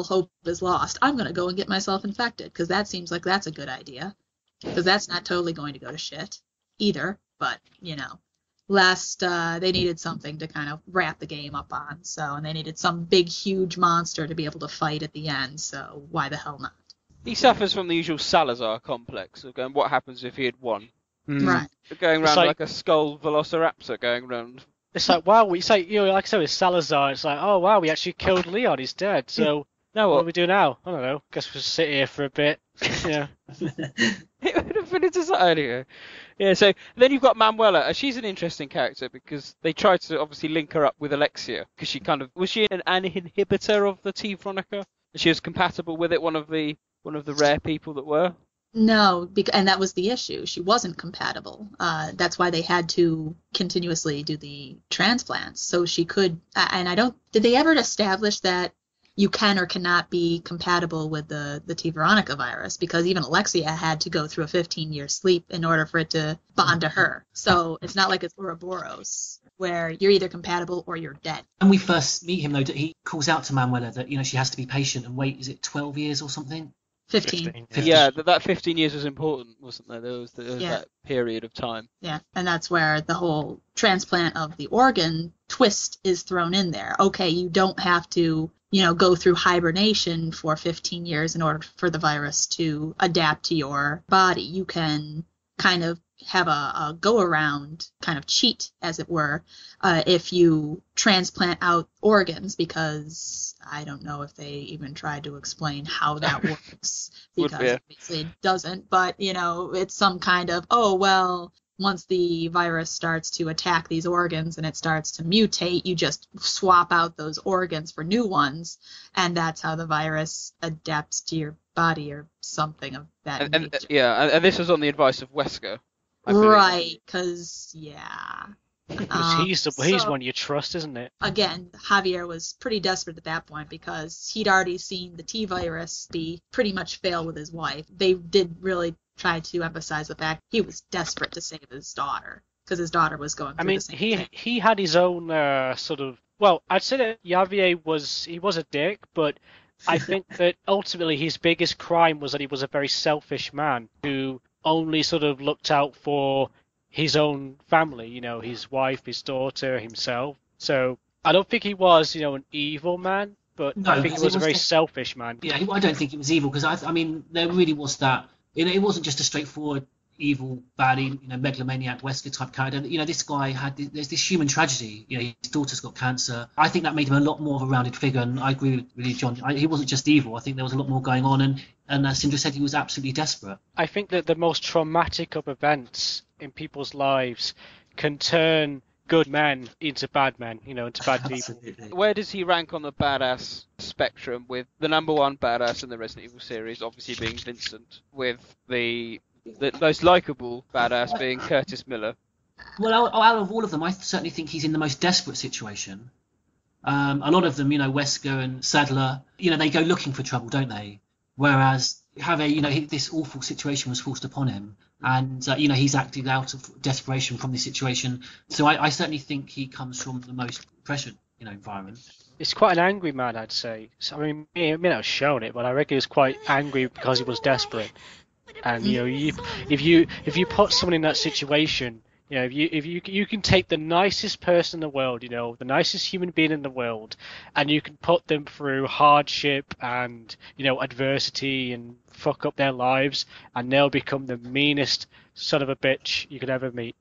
hope is lost. I'm going to go and get myself infected because that seems like that's a good idea because that's not totally going to go to shit either. But, they needed something to kind of wrap the game up on. And they needed some big, huge monster to be able to fight at the end. So why the hell not? He suffers from the usual Salazar complex of going, what happens if he had won? Right. Going around like a skull velociraptor going around. It's like, wow, like I said with Salazar, it's like, oh wow, we actually killed Leon, he's dead, so now what do we do now? I don't know, guess we'll sit here for a bit, Yeah. It would have been a design anyway. Yeah, so then you've got Manuela. She's an interesting character because they tried to obviously link her up with Alexia because she kind of was she an inhibitor of the T Veronica? She was compatible with it, one of the rare people that were. No, and that was the issue. She wasn't compatible. That's why they had to continuously do the transplants. So she could, and I don't, did they ever establish that you can or cannot be compatible with the T. Veronica virus? Because even Alexia had to go through a 15-year sleep in order for it to bond to her. So it's not like it's Ouroboros, where you're either compatible or you're dead. When we first meet him, though, he calls out to Manuela that, she has to be patient and wait, is it 12 years or something? 15. Yeah, that 15 years was important, wasn't there? There was Yeah. that period of time. Yeah, and that's where the whole transplant of the organ twist is thrown in there. Okay, you don't have to, go through hibernation for 15 years in order for the virus to adapt to your body. You can kind of have a go-around, kind of cheat, as it were, if you transplant out organs, because I don't know if they even tried to explain how that works, because obviously it doesn't, but, it's some kind of, once the virus starts to attack these organs and it starts to mutate, you just swap out those organs for new ones, and that's how the virus adapts to your body or something of that nature. And this was on the advice of Wesker. Right, because, he's one you trust, isn't it? Again, Javier was pretty desperate at that point because he'd already seen the T virus be pretty much fail with his wife. They did really try to emphasize the fact he was desperate to save his daughter because his daughter was going through the same thing. He had his own sort of... Well, I'd say that Javier was a dick, but I think that ultimately his biggest crime was that he was a very selfish man who only sort of looked out for his own family, his wife, his daughter, himself. So I don't think he was, an evil man, but I think he was a very selfish man. Yeah, I don't think he was evil, because I mean, there really was that. It wasn't just a straightforward evil, baddie, megalomaniac Wesker type character. This guy there's this human tragedy. His daughter's got cancer. I think that made him a lot more of a rounded figure, and I agree with you, John. He wasn't just evil. I think there was a lot more going on, and as Sindra said, he was absolutely desperate. I think that the most traumatic of events in people's lives can turn good men into bad men, into bad people. Where does he rank on the badass spectrum, with the number one badass in the Resident Evil series obviously being Vincent, with the most likable badass being Curtis Miller? Well, out of all of them, I certainly think he's in the most desperate situation. A lot of them, Wesker and Sadler, they go looking for trouble, don't they? Whereas Javier, this awful situation was forced upon him, and he's acted out of desperation from this situation. So I certainly think he comes from the most pressured, environment. It's quite an angry man, I'd say. So, I mean, he may not have shown it, but I reckon he was quite angry because he was desperate. And if you put someone in that situation, if you can take the nicest person in the world, the nicest human being in the world, and you can put them through hardship and adversity and fuck up their lives, and they'll become the meanest son of a bitch you could ever meet.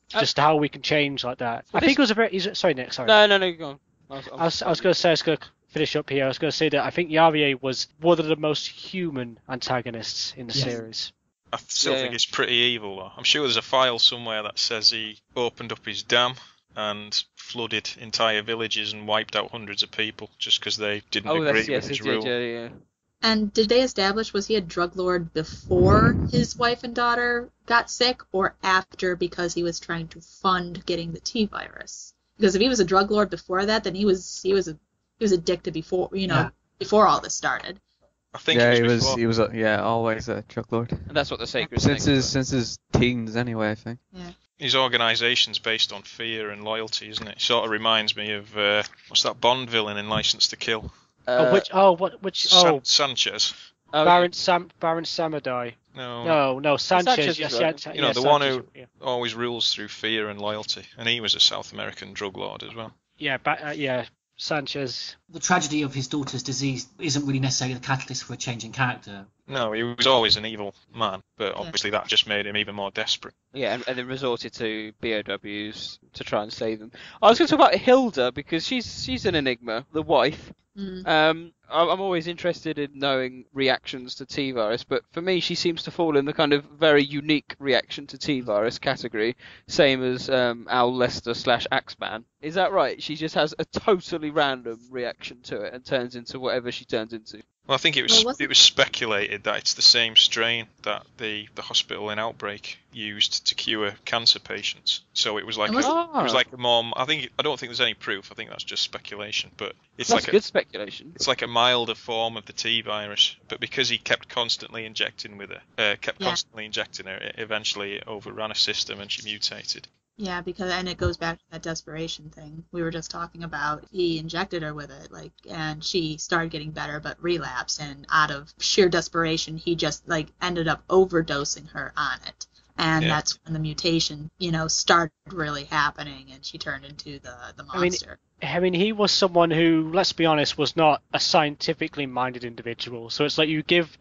Just how we can change like that. I think it was a very... Sorry, Nick. Sorry. No, go on. I was going to finish up here. I was going to say that I think Javier was one of the most human antagonists in the series. I still think it's pretty evil, though. I'm sure there's a file somewhere that says he opened up his dam and flooded entire villages and wiped out hundreds of people just because they didn't agree with his rule. Yeah. And did they establish, was he a drug lord before his wife and daughter got sick, or after, because he was trying to fund getting the T virus? Because if he was a drug lord before that, then he was addicted before before all this started. I think he was always a drug lord. And that's what the sacred since his teens anyway, I think. Yeah. His organisation's based on fear and loyalty, isn't it? Sort of reminds me of what's that Bond villain in Licence to Kill? Sanchez. Baron Samadai. No, Sanchez. The one who always rules through fear and loyalty, and he was a South American drug lord as well. Yeah, Sanchez. The tragedy of his daughter's disease isn't really necessarily the catalyst for a change in character. No, he was always an evil man, but obviously that just made him even more desperate. Yeah, and then resorted to BOWs to try and save them. I was going to talk about Hilda because she's an enigma, the wife. I'm always interested in knowing reactions to T-Virus, but for me she seems to fall in the kind of very unique reaction to T-Virus category, same as Al Lester / Axeman. Is that right? She just has a totally random reaction to it and turns into whatever she turns into. Well, I think it was speculated that it's the same strain that the hospital in Outbreak used to cure cancer patients. So it was like a more. I don't think there's any proof. I think that's just speculation. But it's that's good speculation. It's like a milder form of the T virus. But because he kept constantly injecting with her, it eventually overran a system and she mutated. Yeah, and it goes back to that desperation thing we were just talking about. He injected her with it, and she started getting better, but relapsed, and out of sheer desperation, he just, ended up overdosing her on it. And that's when the mutation, started really happening, and she turned into the monster. I mean, he was someone who, let's be honest, was not a scientifically minded individual. So it's like you give,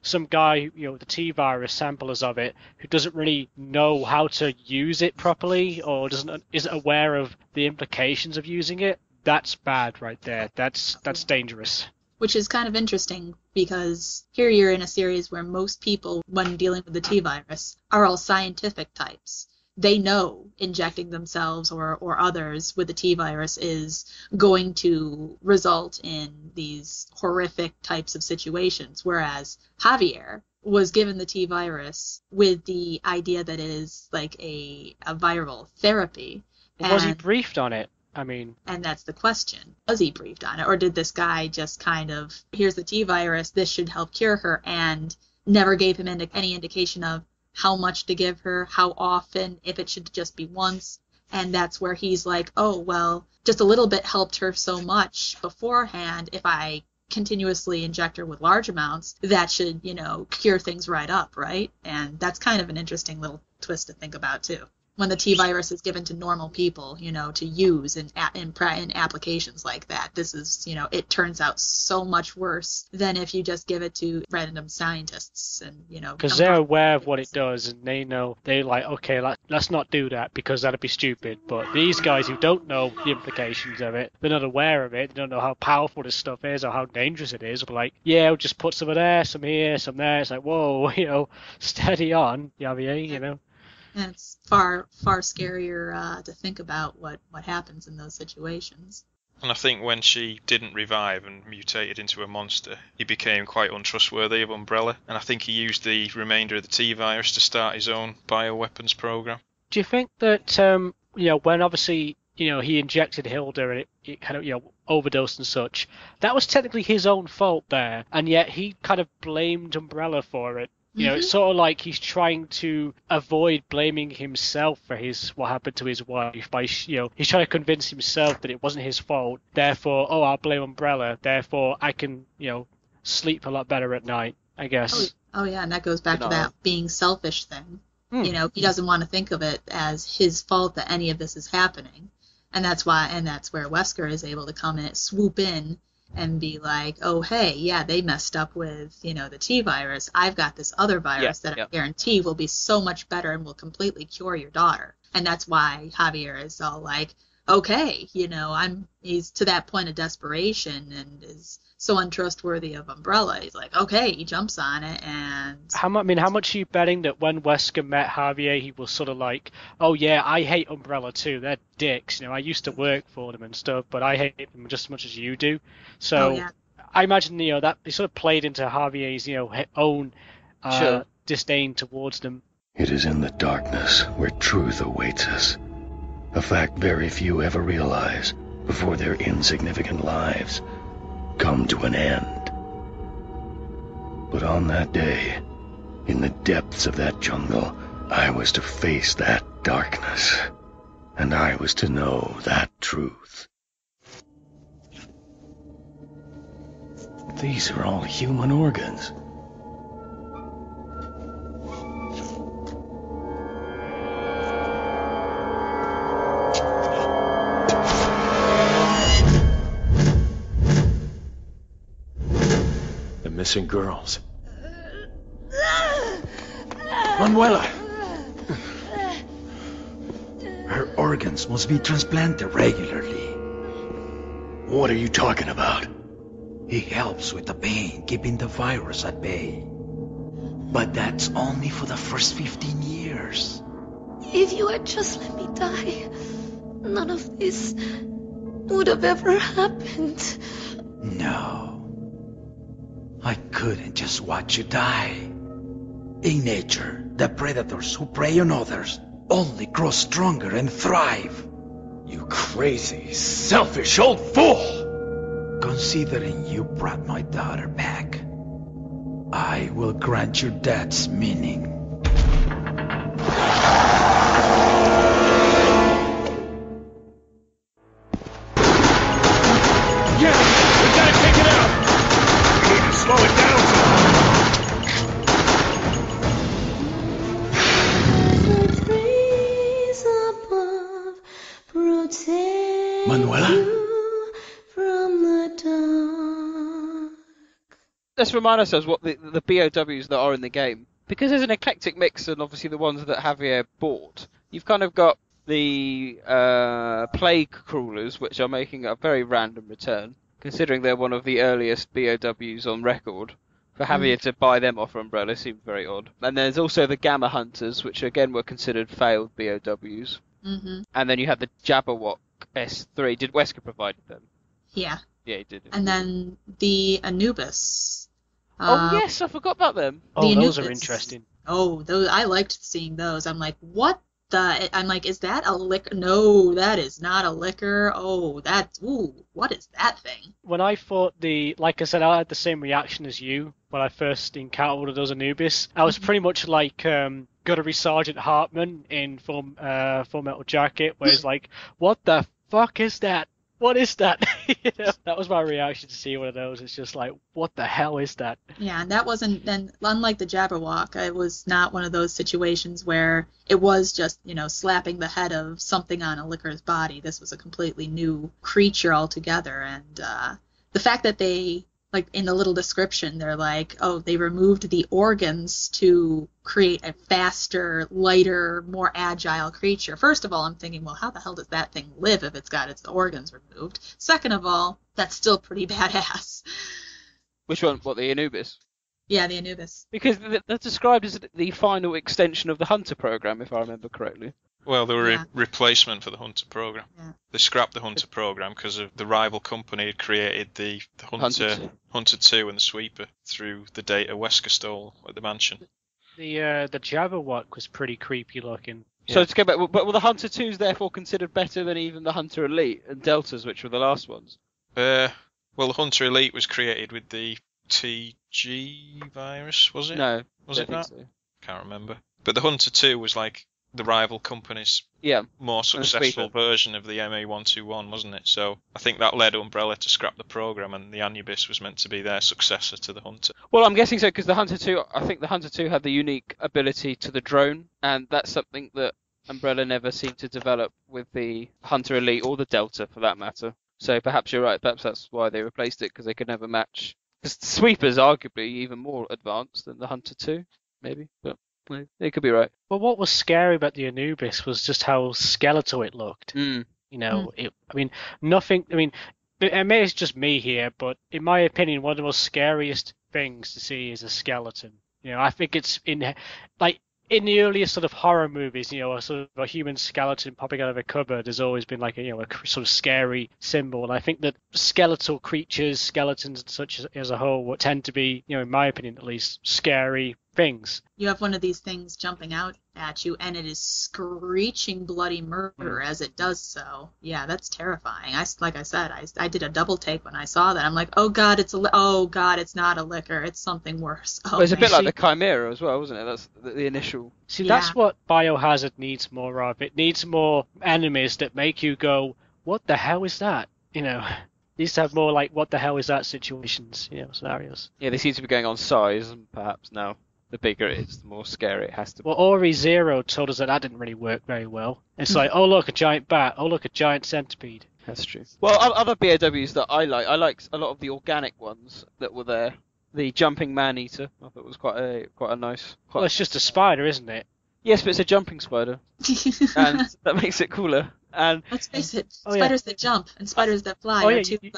some guy, the T-virus samplers of it, who doesn't really know how to use it properly or isn't aware of the implications of using it. That's bad right there. That's dangerous. Which is kind of interesting because here you're in a series where most people, when dealing with the T-virus, are all scientific types. They know injecting themselves or others with the T-virus is going to result in these horrific types of situations, whereas Javier was given the T-virus with the idea that it is like a viral therapy. Was he briefed on it? And that's the question. Was he briefed on it? Or did this guy just kind of, here's the T-virus, this should help cure her, and never gave him any indication of how much to give her, how often, if it should just be once. And that's where he's like, oh, well, just a little bit helped her so much beforehand. If I continuously inject her with large amounts, that should, cure things right up, right? And that's kind of an interesting little twist to think about, too. When the T-virus is given to normal people, to use in applications like that, this is, it turns out so much worse than if you just give it to random scientists and, Because they're aware of what it does and they know, they're like, okay, let's not do that because that'd be stupid. But these guys who don't know the implications of it, they're not aware of it, they don't know how powerful this stuff is or how dangerous it is. But like, we'll just put some of there, some here, some there. It's like, whoa, steady on, Javier, And it's far scarier to think about what happens in those situations. And I think when she didn't revive and mutated into a monster, he became quite untrustworthy of Umbrella. And I think he used the remainder of the T-virus to start his own bioweapons program. Do you think that, when obviously, he injected Hilda and it kind of, overdosed and such, that was technically his own fault there, and yet he kind of blamed Umbrella for it? It's sort of like he's trying to avoid blaming himself for what happened to his wife by, he's trying to convince himself that it wasn't his fault. Therefore, I'll blame Umbrella. Therefore, I can, sleep a lot better at night, I guess. Oh yeah, and that goes back to that being selfish thing. He doesn't want to think of it as his fault that any of this is happening. And that's where Wesker is able to come in, swoop in, and be like, oh, hey, yeah, they messed up with, the T-virus. I've got this other virus that I guarantee will be so much better and will completely cure your daughter. And that's why Javier is all like, okay, he's to that point of desperation and is so untrustworthy of Umbrella. He's like, okay, he jumps on it. And how much are you betting that when Wesker met Javier, he was sort of like, oh yeah, I hate Umbrella too. They're dicks. I used to work for them and stuff, but I hate them just as much as you do. So I imagine that he sort of played into Javier's own disdain towards them. It is in the darkness where truth awaits us. A fact very few ever realize before their insignificant lives come to an end. But on that day, in the depths of that jungle, I was to face that darkness, and I was to know that truth. These are all human organs. The missing girls. Manuela! Her organs must be transplanted regularly. What are you talking about? It helps with the pain, keeping the virus at bay. But that's only for the first 15 years. If you had just let me die, none of this would have ever happened. No. I couldn't just watch you die. In nature, the predators who prey on others only grow stronger and thrive. You crazy, selfish old fool! Considering you brought my daughter back, I will grant your death's meaning. Yeah, we gotta take it out! We need to slow it down The trees above protect Manuela? you from the dark. Let's remind ourselves what the BOWs that are in the game. Because there's an eclectic mix, and obviously the ones that Javier bought, you've kind of got the plague crawlers, which are making a very random return, considering they're one of the earliest BOWs on record. For Javier to buy them off Umbrella seemed very odd. And there's also the Gamma Hunters, which again were considered failed BOWs. Mm-hmm. And then you had the Jabberwock S3. Did Wesker provide them? Yeah. Yeah, he did. And then the Anubis. Oh yes, I forgot about them. Oh, those Anubis. are interesting. Oh, those I liked seeing those. I'm like, what the? I'm like, is that a liquor? No, that is not a liquor. Oh, what is that thing? When I fought like I said, I had the same reaction as you when I first encountered one of those Anubis. I was pretty much like Gunnery Sergeant Hartman in Full Metal Jacket, where he's like, what the fuck is that? What is that? You know, that was my reaction to see one of those. It's just like, what the hell is that? Yeah, and that wasn't, and unlike the Jabberwock, it was not one of those situations where it was just, slapping the head of something on a licker's body. This was a completely new creature altogether, and the fact that they, like in the little description, they're like, oh, they removed the organs to create a faster, lighter, more agile creature. First of all, I'm thinking, well, how the hell does that thing live if it's got its organs removed? Second of all, that's still pretty badass. Which one? What, the Anubis? Yeah, the Anubis. Because they're described as the final extension of the Hunter program, if I remember correctly. Well, they were a replacement for the Hunter program. Yeah. They scrapped the Hunter program because of the rival company had created the Hunter 2 and the Sweeper through the data Wesker stole at the mansion. The Jabberwock was pretty creepy looking. So to go back, but were the Hunter 2s therefore considered better than even the Hunter Elite and Deltas, which were the last ones? Well, the Hunter Elite was created with the TG virus, was it? No. Was it not? So. Can't remember. But the Hunter 2 was like the rival company's more successful version of the MA121, wasn't it? So I think that led Umbrella to scrap the program, and the Anubis was meant to be their successor to the Hunter. Well, I'm guessing so, because the Hunter 2, I think the Hunter 2 had the unique ability to the drone, and that's something that Umbrella never seemed to develop with the Hunter Elite or the Delta, for that matter. So perhaps you're right. Perhaps that's why they replaced it, because they could never match. Because the Sweeper's arguably even more advanced than the Hunter 2, maybe, but they could be right. Well, what was scary about the Anubis was just how skeletal it looked. Nothing. It may it's just me here, but in my opinion, one of the most scariest things to see is a skeleton. I think it's in the earliest sort of horror movies, a sort of a human skeleton popping out of a cupboard has always been like a sort of scary symbol. And I think that skeletal creatures, skeletons and such as a whole, tend to be, in my opinion at least, scary things. You have one of these things jumping out at you, and it is screeching bloody murder as it does so. Yeah, that's terrifying. Like I said, I did a double take when I saw that. I'm like, oh god, it's not a liquor. It's something worse. Oh, well, it's a bit like the Chimera as well, wasn't it? That's the initial. See, that's what Biohazard needs more of. It needs more enemies that make you go, what the hell is that? It needs to have more like, what the hell is that situations, scenarios. Yeah, they seem to be going on size, and perhaps now the bigger it is, the more scary it has to be. Well, Ori Zero told us that didn't really work very well. It's like, oh look, a giant bat. Oh look, a giant centipede. That's true. Well, other BOWs that I like a lot of the organic ones that were there. The jumping man-eater, I thought was quite a nice... Well, it's just a spider, isn't it? Yes, but it's a jumping spider, and that makes it cooler. And let's face it, spiders that jump and spiders that fly are two, Did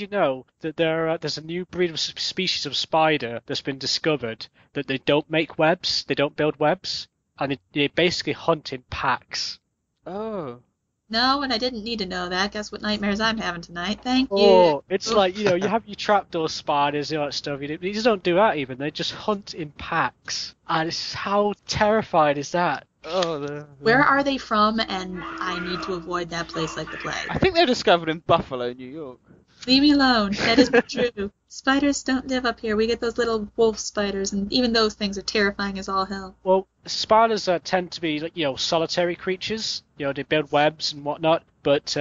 you know that there's a new breed of species of spider that's been discovered that they don't make webs, they don't build webs, and they basically hunt in packs. Oh. No, and I didn't need to know that. Guess what nightmares I'm having tonight? Thank you. Oh, it's like, you have your trapdoor spiders and all that stuff. These don't do that even. They just hunt in packs. And how terrified is that? Where are they from? And I need to avoid that place like the plague. I think they're discovered in Buffalo, New York. Leave me alone. That is not true. Spiders don't live up here. We get those little wolf spiders, and even those things are terrifying as all hell. Well, spiders tend to be, solitary creatures. They build webs and whatnot. But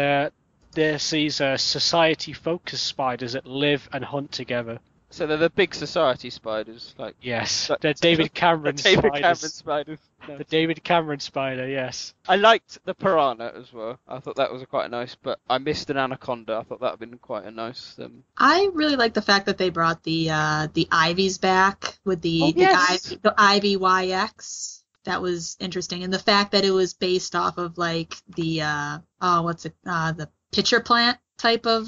there's these society-focused spiders that live and hunt together. So they're the big society spiders, like... Yes, they're David Cameron spiders. David Cameron spiders. No. The David Cameron spider, yes. I liked the piranha as well. I thought that was quite nice, but I missed an anaconda. I thought that would have been quite a nice... I really like the fact that they brought the Ivies back with the Ivy YX. That was interesting. And the fact that it was based off of, like, the pitcher plant type of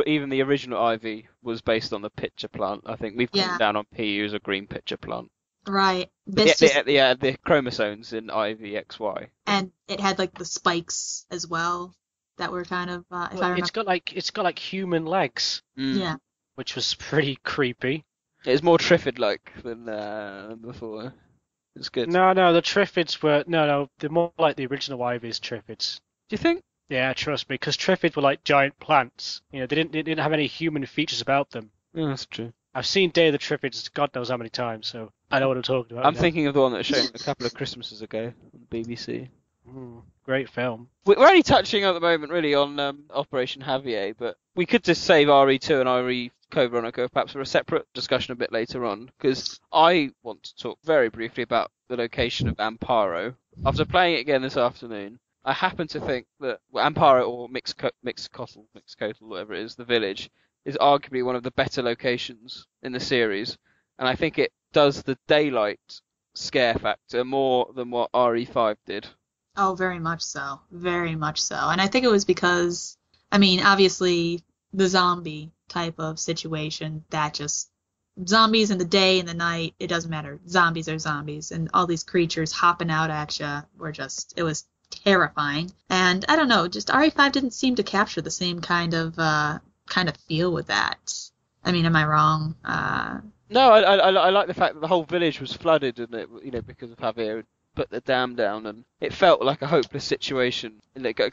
even the original Ivy was based on the pitcher plant. I think we've come down on PU as a green pitcher plant. Right. The chromosomes in Ivy XY. And it had like the spikes as well that were kind of I remember. It's got like human legs. Yeah. Which was pretty creepy. It's more Triffid-like than before. It's good. No, the Triffids were they're more like the original Ivy's Triffids. Do you think? Yeah, trust me, because Triffids were like giant plants. They didn't have any human features about them. Yeah, that's true. I've seen Day of the Triffids God knows how many times, so I know what I'm talking about. I'm thinking of the one that was shown a couple of Christmases ago on the BBC. Great film. We're only touching at the moment really on Operation Javier, but we could just save RE2 and RE Code Veronica perhaps for a separate discussion a bit later on, because I want to talk very briefly about the location of Amparo. After playing it again this afternoon, I happen to think that Amparo, or Mixcoatl, whatever it is, the village, is arguably one of the better locations in the series, and I think it does the daylight scare factor more than what RE5 did. Oh, very much so. Very much so. And I think it was because, obviously, the zombie type of situation, that just... Zombies in the day and the night, it doesn't matter. Zombies are zombies. And all these creatures hopping out at you were just... It was terrifying. And I don't know, just RE5 didn't seem to capture the same kind of feel with that. Am I wrong? No, I like the fact that the whole village was flooded, and it, because of Javier put the dam down, and it felt like a hopeless situation.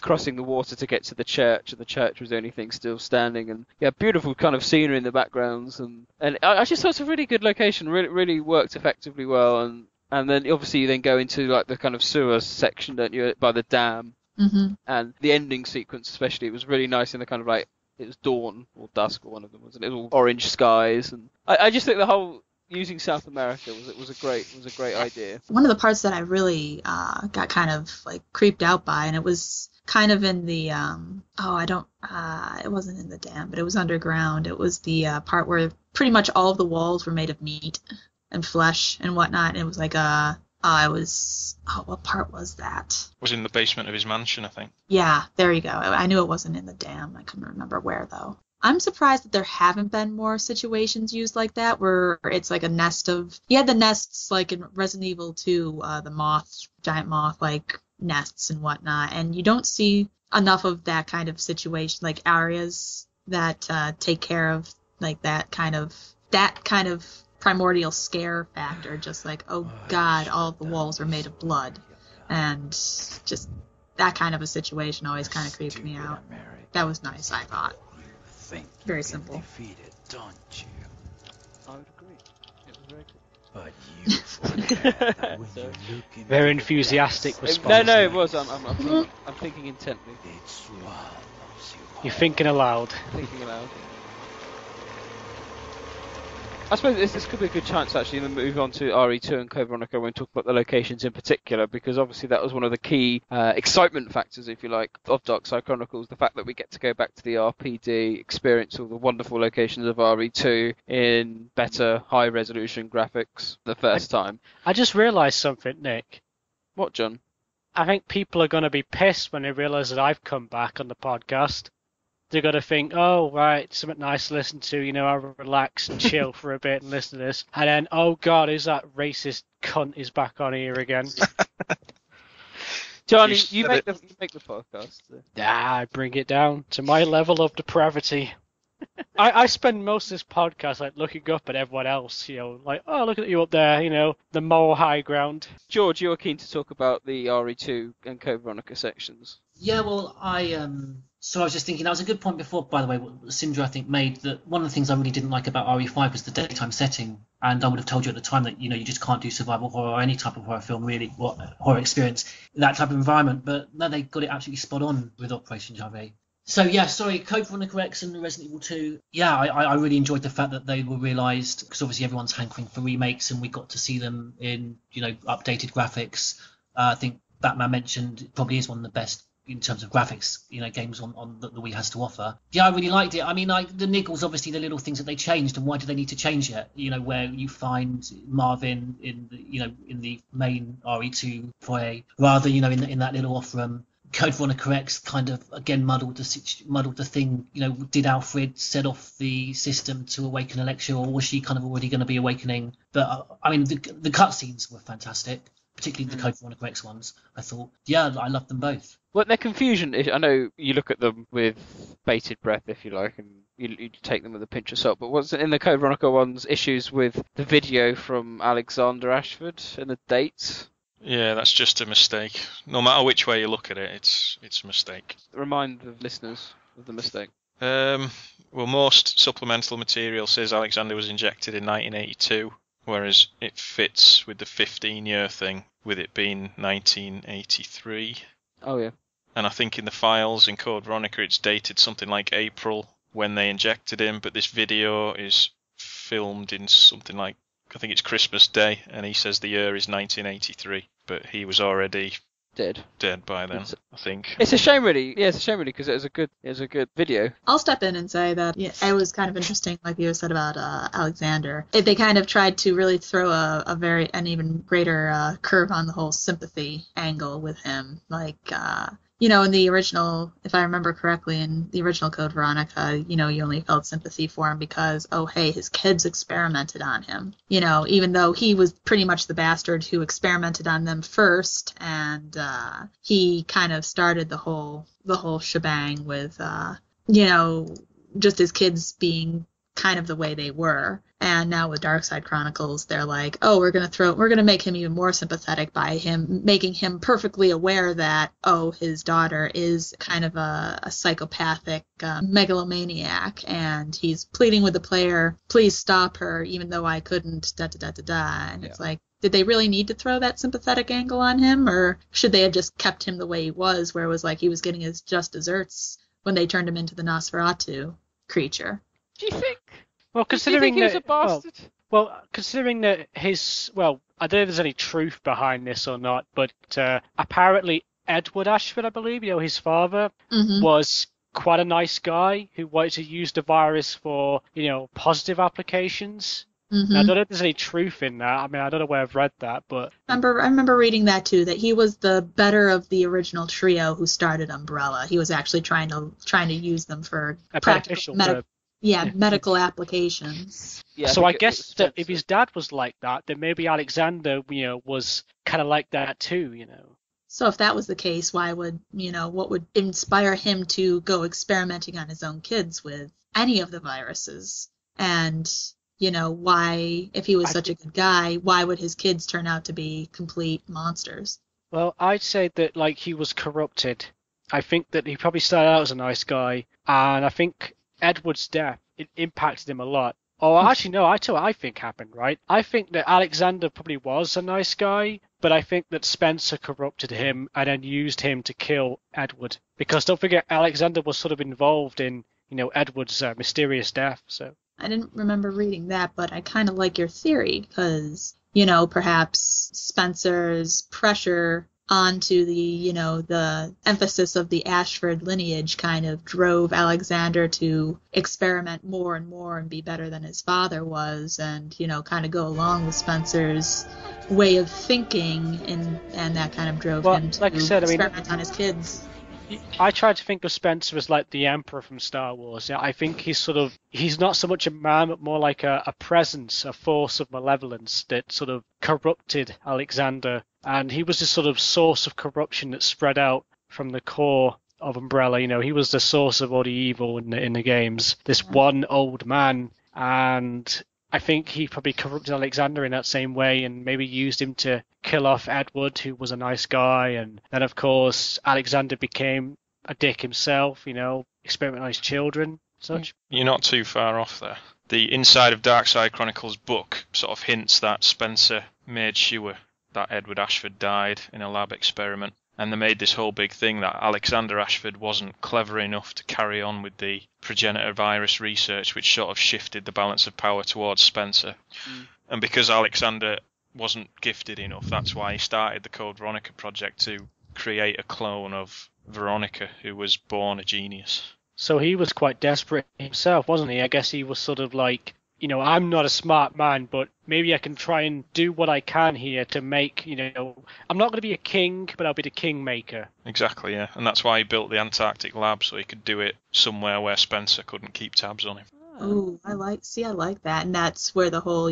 Crossing the water to get to the church, and the church was the only thing still standing, and beautiful kind of scenery in the backgrounds, and I just thought it was a really good location. Really worked effectively well, and then obviously you then go into like the kind of sewer section, don't you, by the dam, and the ending sequence especially, it was really nice in the kind of like, it was dawn or dusk, or one of them, wasn't it? It was all orange skies, and I just think the whole using South America was a great idea. One of the parts that I really got kind of like creeped out by, and it was kind of in the it wasn't in the dam, but it was underground. It was the part where pretty much all of the walls were made of meat and flesh and whatnot. And it was like what part was that? It was in the basement of his mansion, I think. Yeah, there you go. I knew it wasn't in the dam. I couldn't remember where, though. I'm surprised that there haven't been more situations used like that, where it's like a nest of... You had the nests, like in Resident Evil 2, the giant moth, like, nests and whatnot, and you don't see enough of that kind of situation, like areas that take care of, like, that kind of primordial scare factor, just like, oh god, all of the walls are made of blood, and just that kind of a situation always kind of creeped me out. That was nice, I thought. Very simple. Defeated, don't you? I would agree. It was very good. But you forget that when you look into very enthusiastic response. No, it was. I'm thinking intently. It swallows you. You're thinking aloud. Thinking aloud. I suppose this could be a good chance actually to move on to RE2 and Code Veronica when we talk about the locations in particular, because obviously that was one of the key excitement factors, if you like, of Darkside Chronicles, the fact that we get to go back to the RPD, experience all the wonderful locations of RE2 in better high-resolution graphics the first time. I just realised something, Nick. What, John? I think people are going to be pissed when they realise that I've come back on the podcast. They're going to think, oh, right, something nice to listen to, I'll relax and chill for a bit and listen to this. And then, oh, God, is that racist cunt is back on here again? Johnny, you make the podcast. I bring it down to my level of depravity. I spend most of this podcast like looking up at everyone else, like, oh, look at you up there, the moral high ground. George, you're keen to talk about the RE2 and Code Veronica sections. Yeah, well, so I was just thinking, that was a good point before, by the way, what Sindra, I think, made, that one of the things I really didn't like about RE5 was the daytime setting, and I would have told you at the time that, you just can't do survival horror or any type of horror film, really, or horror experience, that type of environment, but no, they got it absolutely spot on with Operation Jarve. So, yeah, sorry, Code Veronica X and Resident Evil 2, yeah, I really enjoyed the fact that they were realised, because obviously everyone's hankering for remakes, and we got to see them in, updated graphics. I think Batman mentioned it probably is one of the best in terms of graphics, games on that the Wii has to offer. Yeah, I really liked it. I mean, the niggles, obviously, the little things that they changed, and why do they need to change it? Where you find Marvin in the main RE2 foyer, rather, in that little off room. Code Veronica X kind of again muddled the thing. Did Alfred set off the system to awaken Alexia, or was she kind of already going to be awakening? But I mean, the cutscenes were fantastic, particularly the Code Veronica X ones. I thought, yeah, I loved them both. Well, their confusion, I know you look at them with bated breath, if you like, and you take them with a pinch of salt, but what's in the Code Veronica ones, issues with the video from Alexander Ashford and the dates? Yeah, that's just a mistake. No matter which way you look at it, it's a mistake. Remind the listeners of the mistake. Well, most supplemental material says Alexander was injected in 1982, whereas it fits with the 15-year thing, with it being 1983. Oh, yeah. And I think in the files in Code Veronica it's dated something like April when they injected him, but this video is filmed in something like, I think it's Christmas Day, and he says the year is 1983, but he was already dead by then, I think. It's a shame, really. Yeah, it's a shame, really, because it was a good video. I'll step in and say that it was kind of interesting, like you said about Alexander. They kind of tried to really throw an even greater curve on the whole sympathy angle with him, like. In the original, if I remember correctly, in the original Code Veronica, you only felt sympathy for him because, oh, hey, his kids experimented on him. Even though he was pretty much the bastard who experimented on them first, and he kind of started the whole shebang with, just his kids being kind of the way they were. And now with Darkside Chronicles, they're like, oh, we're gonna make him even more sympathetic by him making him perfectly aware that, oh, his daughter is kind of a psychopathic megalomaniac, and he's pleading with the player, please stop her, even though I couldn't, da-da-da-da-da. And It's like, did they really need to throw that sympathetic angle on him, or should they have just kept him the way he was, where it was like he was getting his just desserts when they turned him into the Nosferatu creature? Do you think? Well, considering he was a bastard? Considering that I don't know if there's any truth behind this or not, but apparently Edward Ashford, I believe, his father, was quite a nice guy who wanted to use the virus for, positive applications. Now, I don't know if there's any truth in that. I mean, I don't know where I've read that, but I remember reading that too. That he was the better of the original trio who started Umbrella. He was actually trying to use them for practical medical applications. Yeah, so I guess that if his dad was like that, then maybe Alexander, was kind of like that too, So if that was the case, why would, what would inspire him to go experimenting on his own kids with any of the viruses? And, why, if he was such a good guy, why would his kids turn out to be complete monsters? Well, I'd say that, he was corrupted. I think that he probably started out as a nice guy, and I think Edward's death, it impacted him a lot. Oh, actually, no, I tell you what I think happened, right? I think that Alexander probably was a nice guy, but I think that Spencer corrupted him and then used him to kill Edward. Because don't forget, Alexander was sort of involved in, Edward's mysterious death, so... I didn't remember reading that, but I kind of like your theory because, perhaps Spencer's pressure onto the emphasis of the Ashford lineage kind of drove Alexander to experiment more and more and be better than his father was, and kind of go along with Spencer's way of thinking, and that kind of drove him to like I said, experiment on his kids. I try to think of Spencer as like the Emperor from Star Wars. Yeah, I think he's not so much a man, but more like a presence, a force of malevolence that sort of corrupted Alexander. And he was this sort of source of corruption that spread out from the core of Umbrella. He was the source of all the evil in the games. This one old man. And I think he probably corrupted Alexander in that same way and maybe used him to kill off Edward, who was a nice guy. And then, of course, Alexander became a dick himself, experimenting on his children, such. You're not too far off there. The inside of Darkside Chronicles book sort of hints that Spencer made sure that Edward Ashford died in a lab experiment. And they made this whole big thing that Alexander Ashford wasn't clever enough to carry on with the progenitor virus research, which sort of shifted the balance of power towards Spencer. And because Alexander wasn't gifted enough, that's why he started the Code Veronica project to create a clone of Veronica, who was born a genius. So he was quite desperate himself, wasn't he? I guess he was sort of like, I'm not a smart man, but maybe I can try and do what I can here to make, I'm not going to be a king, but I'll be the kingmaker. Exactly, yeah. And that's why he built the Antarctic lab, so he could do it somewhere where Spencer couldn't keep tabs on him. Oh, I like that. And that's where the whole,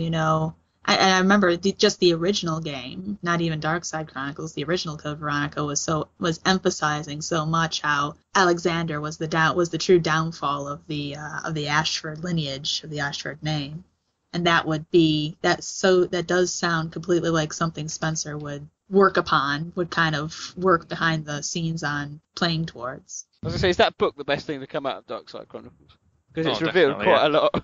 I remember just the original game, not even Darkside Chronicles, the original Code Veronica was emphasizing so much how Alexander was the true downfall of the Ashford lineage, of the Ashford name. And that does sound completely like something Spencer would work upon, would kind of work behind the scenes on playing towards. I was going to say, is that book the best thing to come out of Darkside Chronicles? Because it's revealed definitely, quite a lot.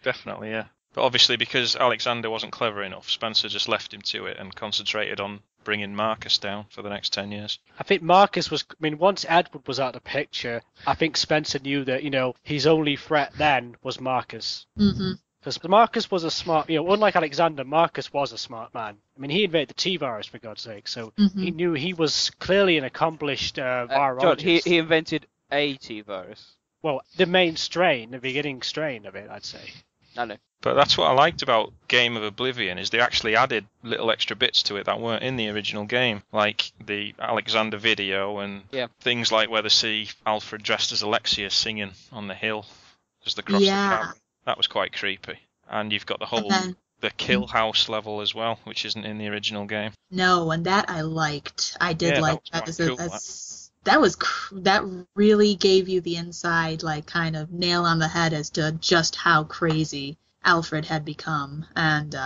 Definitely, yeah. But obviously, because Alexander wasn't clever enough, Spencer just left him to it and concentrated on bringing Marcus down for the next 10 years. I think Marcus once Edward was out of the picture, I think Spencer knew that, his only threat then was Marcus. Mm-hmm. Because Marcus was a smart, unlike Alexander, Marcus was a smart man. He invented the T-virus, for God's sake, so he knew he was clearly an accomplished virologist. John, he invented a T-virus. Well, the main strain, the beginning strain of it, I'd say. I know. But that's what I liked about Game of Oblivion, is they actually added little extra bits to it that weren't in the original game, like the Alexander video and things like where they see Alfred dressed as Alexia singing on the hill as they cross the cabin. That was quite creepy. And you've got the whole the kill house level as well, which isn't in the original game. No, and that I liked. I did like that. Cool, that really gave you the inside, like, kind of nail on the head as to just how crazy Alfred had become, and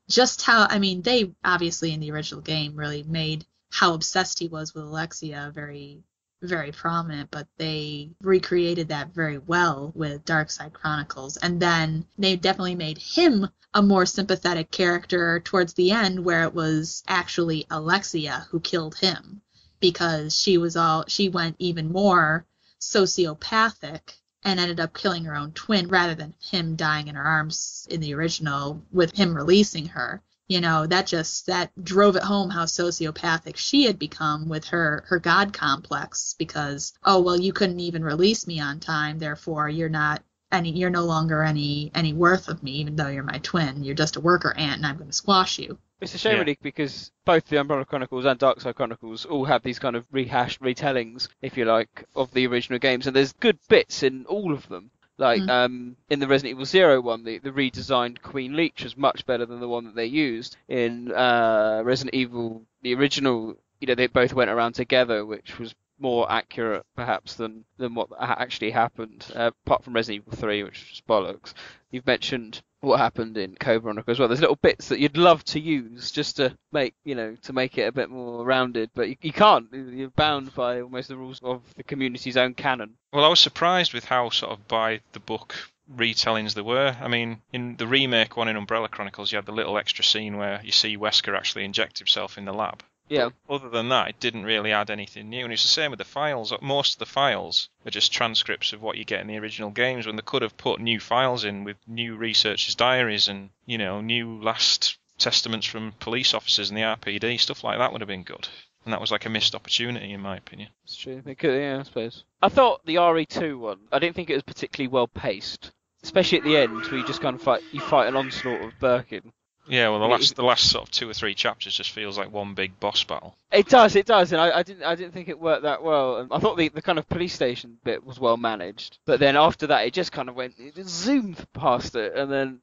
just how, they obviously in the original game really made how obsessed he was with Alexia very, very prominent, but they recreated that very well with Darkside Chronicles, and then they definitely made him a more sympathetic character towards the end, where it was actually Alexia who killed him, because she went even more sociopathic and ended up killing her own twin rather than him dying in her arms in the original with him releasing her. That drove it home how sociopathic she had become with her god complex, because, you couldn't even release me on time, therefore you're no longer any worth of me, even though you're my twin. You're just a worker ant, and I'm going to squash you. It's a shame, really, because both the Umbrella Chronicles and Darkside Chronicles all have these kind of rehashed retellings, if you like, of the original games, and there's good bits in all of them. Like, in the Resident Evil 0 one, the redesigned Queen Leech was much better than the one that they used. In Resident Evil, the original, they both went around together, which was more accurate, perhaps, than what actually happened, apart from Resident Evil 3, which was bollocks. You've mentioned what happened in Code Veronica as well. There's little bits that you'd love to use just to make it a bit more rounded, but you can't. You're bound by almost the rules of the community's own canon. Well, I was surprised with how sort of by the book retellings there were. In the remake one in Umbrella Chronicles, you had the little extra scene where you see Wesker actually inject himself in the lab. Yeah. But other than that, it didn't really add anything new. And it's the same with the files. Most of the files are just transcripts of what you get in the original games, when they could have put new files in with new researchers' diaries and, new last testaments from police officers in the RPD. Stuff like that would have been good. And that was like a missed opportunity, in my opinion. It's true. They could, yeah, I suppose. I thought the RE2 one, I didn't think it was particularly well paced. Especially at the end, where you just kind of fight an onslaught of Birkin. Yeah, well, the last sort of 2 or 3 chapters just feels like one big boss battle. It does, and I didn't think it worked that well. And I thought the kind of police station bit was well managed, but then after that, it just kind of it just zoomed past it, and then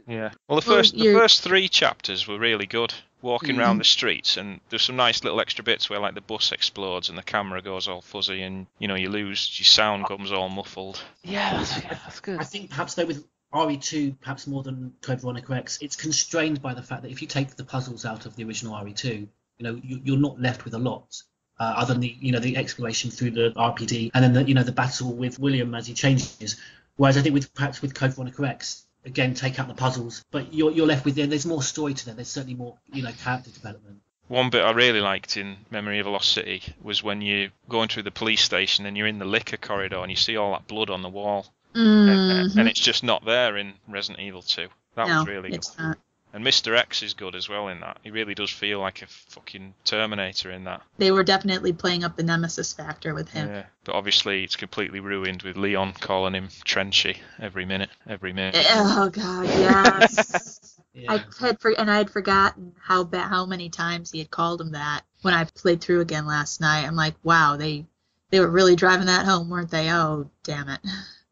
Yeah. Well, the first 3 chapters were really good. Walking around the streets, and there's some nice little extra bits where like the bus explodes and the camera goes all fuzzy, and you lose your sound comes all muffled. Yeah, that's good. I think perhaps though with RE2, perhaps more than Code Veronica X, it's constrained by the fact that if you take the puzzles out of the original RE2, you're not left with a lot. Other than the exploration through the RPD, and then the battle with William as he changes. Whereas I think with Code Veronica X, again, take out the puzzles, but you're left with there's more story to them. There's certainly more character development. One bit I really liked in Memory of a Lost City was when you're going through the police station and you're in the liquor corridor and you see all that blood on the wall, and it's just not there in Resident Evil 2. That was really good. It's not. And Mr. X is good as well in that. He really does feel like a fucking Terminator in that. They were definitely playing up the nemesis factor with him. Yeah, but obviously it's completely ruined with Leon calling him Trenchy every minute. Oh god, yes. Yeah. I had forgotten how many times he had called him that when I played through again last night. I'm like, wow, they were really driving that home, weren't they? Oh, damn it.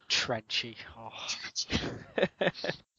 Trenchy. Oh.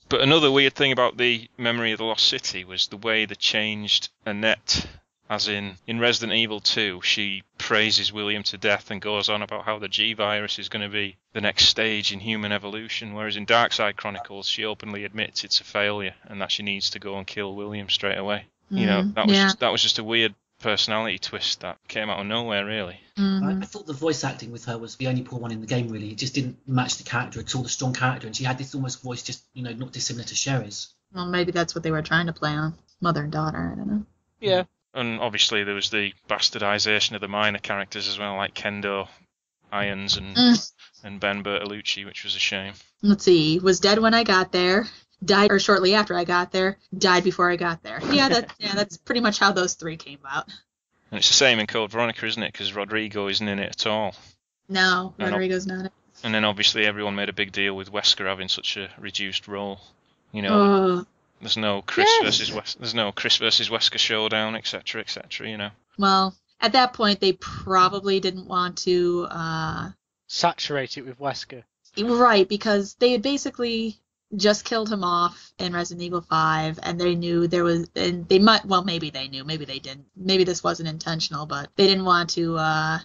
But another weird thing about the Memory of the Lost City was the way they changed Annette. As in Resident Evil 2, she praises William to death and goes on about how the G-Virus is going to be the next stage in human evolution, whereas in Darkside Chronicles, she openly admits it's a failure and that she needs to go and kill William straight away. That was just a weird personality twist that came out of nowhere, really. I thought the voice acting with her was the only poor one in the game, really. It just didn't match the character at all, the strong character, and she had this almost voice just, not dissimilar to Sherry's. Well, maybe that's what they were trying to play on. Mother and daughter, I don't know. Yeah. And obviously there was the bastardization of the minor characters as well, like Kendo Irons and Ben Bertolucci, which was a shame. Let's see, was dead when I got there, died or shortly after I got there, died before I got there. That's pretty much how those 3 came about. And it's the same in Code Veronica, isn't it? Because Rodrigo isn't in it at all. No, Rodrigo's not. And then obviously everyone made a big deal with Wesker having such a reduced role. There's no Chris versus Wesker showdown, etc., Well, at that point they probably didn't want to saturate it with Wesker. Right, because they had basically just killed him off in Resident Evil 5, and they knew there was, and they might, well, maybe they knew, maybe they didn't, maybe this wasn't intentional, but they didn't want to,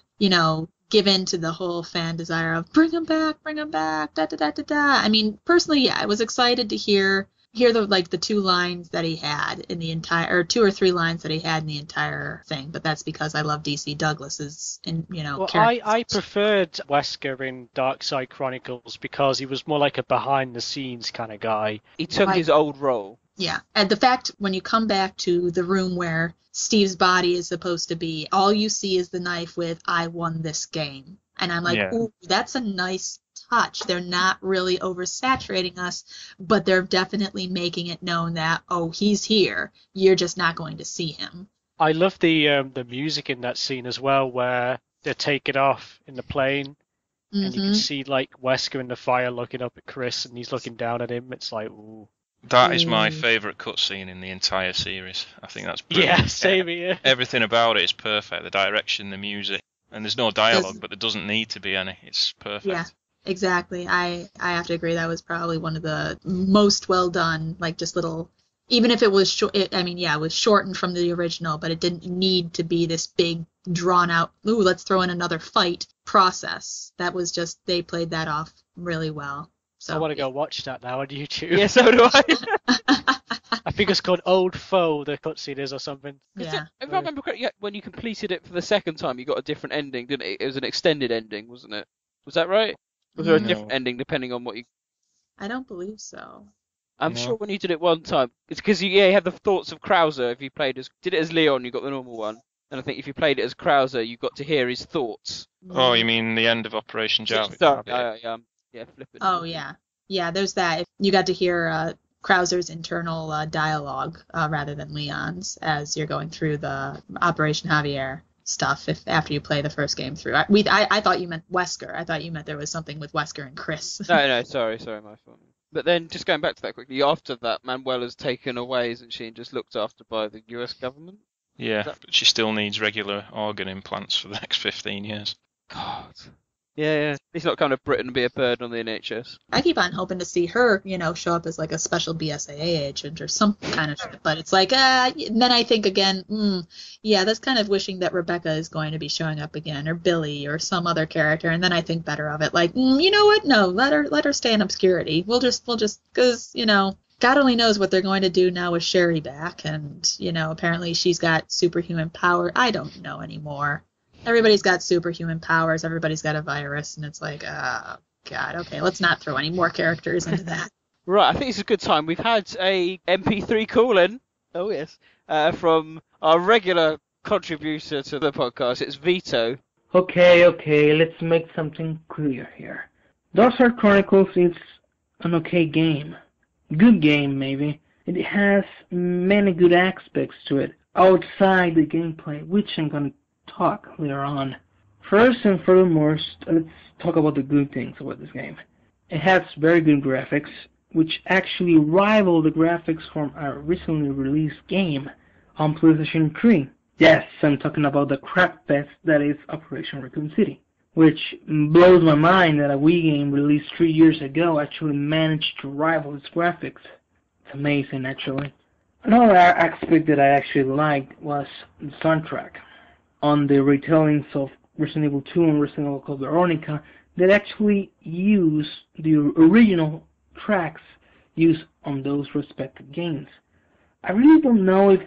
give in to the whole fan desire of bring him back, da da da da da. I mean, personally, yeah, I was excited to hear the 2 lines that he had in the entire, or 2 or 3 lines that he had in the entire thing, but that's because I love DC Douglas's, Well, I preferred Wesker in Darkside Chronicles because he was more like a behind-the-scenes kind of guy. He took his old role. Yeah, and the fact when you come back to the room where Steve's body is supposed to be, all you see is the knife with "I won this game," and I'm like, ooh, that's a nice touch. They're not really oversaturating us, but they're definitely making it known that, oh, he's here. You're just not going to see him. I love the music in that scene as well, where they take it off in the plane, and you can see like Wesker in the fire looking up at Chris, and he's looking down at him. It's like, ooh. That is my favourite cutscene in the entire series. I think that's brilliant. Yeah, same here. Everything about it is perfect. The direction, the music, and there's no dialogue, but there doesn't need to be any. It's perfect. Yeah. Exactly. I have to agree. That was probably one of the most well done, like just little, even if it was short, it was shortened from the original, but it didn't need to be this big drawn out, ooh, let's throw in another fight process. That was just, they played that off really well. So I want to go watch that now on YouTube. Yeah, so do I. I think it's called Old Foe, the cutscene is, or something. Yeah. If I remember correctly, when you completed it for the second time, you got a different ending, didn't it? It was an extended ending, wasn't it? Was that right? Was there a different ending depending on what you... I don't believe so. I'm sure when you did it one time, it's because you had the thoughts of Krauser if you did it as Leon, you got the normal one. And I think if you played it as Krauser, you got to hear his thoughts. Oh, you mean the end of Operation Jarvis? Sorry, flippant. Oh yeah, yeah. There's that. You got to hear Krauser's internal dialogue rather than Leon's as you're going through the Operation Javier stuff. After you play the first game through, I thought you meant Wesker. I thought you meant there was something with Wesker and Chris. No, sorry, my fault. But then, just going back to that quickly, after that, Manuela's taken away, isn't she, and just looked after by the US government? Yeah, but she still needs regular organ implants for the next 15 years. God. Yeah. He's not coming to Britain and be a burden on the NHS. I keep on hoping to see her, show up as like a special BSAA agent or some kind of shit. But it's like, then I think again, that's kind of wishing that Rebecca is going to be showing up again, or Billy, or some other character. And then I think better of it. Like, you know what? No, let her stay in obscurity. We'll just, because, God only knows what they're going to do now with Sherry back. And, apparently she's got superhuman power. I don't know anymore. Everybody's got superhuman powers. Everybody's got a virus. And it's like, oh, God, okay, let's not throw any more characters into that. Right, I think it's a good time. We've had a MP3 call-in. Oh, yes. From our regular contributor to the podcast. It's Vito. Okay, let's make something clear here. Darkside Chronicles is an okay game. Good game, maybe. It has many good aspects to it outside the gameplay, which I'm going to talk later on. First and foremost, let's talk about the good things about this game. It has very good graphics, which actually rival the graphics from a recently released game on PlayStation 3. Yes, I'm talking about the crap fest that is Operation Raccoon City, which blows my mind that a Wii game released 3 years ago actually managed to rival its graphics. It's amazing, actually. Another aspect that I actually liked was the soundtrack. On the retellings of Resident Evil 2 and Resident Evil Code Veronica, that actually use the original tracks used on those respective games. I really don't know if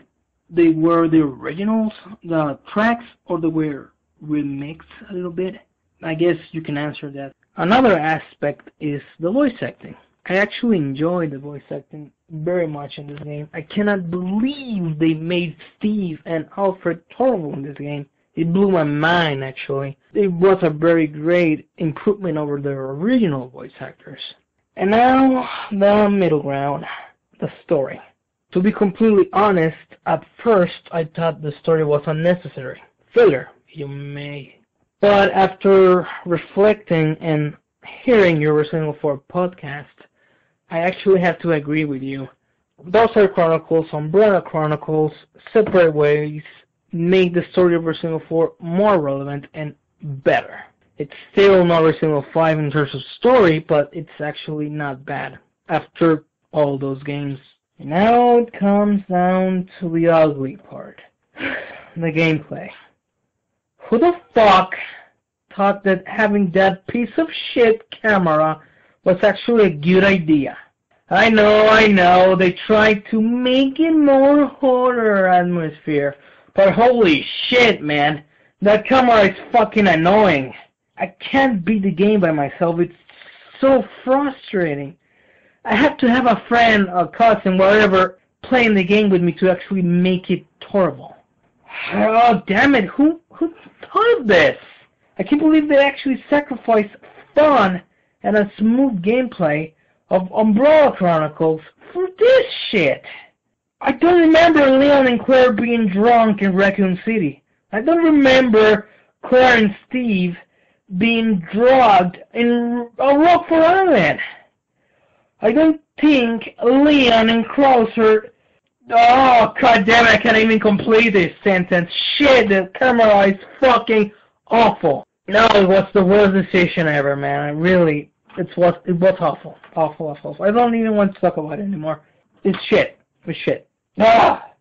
they were the originals, the tracks, or they were remixed a little bit. I guess you can answer that. Another aspect is the voice acting. I actually enjoyed the voice acting very much in this game. I cannot believe they made Steve and Alfred Torval in this game. It blew my mind, actually. It was a very great improvement over the original voice actors. And now, the middle ground, the story. To be completely honest, at first I thought the story was unnecessary. Filler, you may. But after reflecting and hearing your Resident Evil 4 podcast, I actually have to agree with you. Darkside Chronicles, Umbrella Chronicles, separate ways, make the story of Resident Evil 4 more relevant and better. It's still not Resident Evil 5 in terms of story, but it's actually not bad after all those games. Now it comes down to the ugly part. The gameplay. Who the fuck thought that having that piece of shit camera was actually a good idea? I know, they tried to make it more horror atmosphere, but holy shit, man, that camera is fucking annoying. I can't beat the game by myself, it's so frustrating. I have to have a friend, a cousin, whatever, playing the game with me to actually make it tolerable. Oh, damn it, who thought of this? I can't believe they actually sacrificed fun and a smooth gameplay of Umbrella Chronicles for this shit. I don't remember Leon and Claire being drunk in Raccoon City. I don't remember Claire and Steve being drugged in Rockford Island. I don't think Leon and Krauser... Oh, god damn it, I can't even complete this sentence. Shit, the camera is fucking awful. No, it was the worst decision ever, man. It was awful. Awful. I don't even want to talk about it anymore. It's shit. Ah!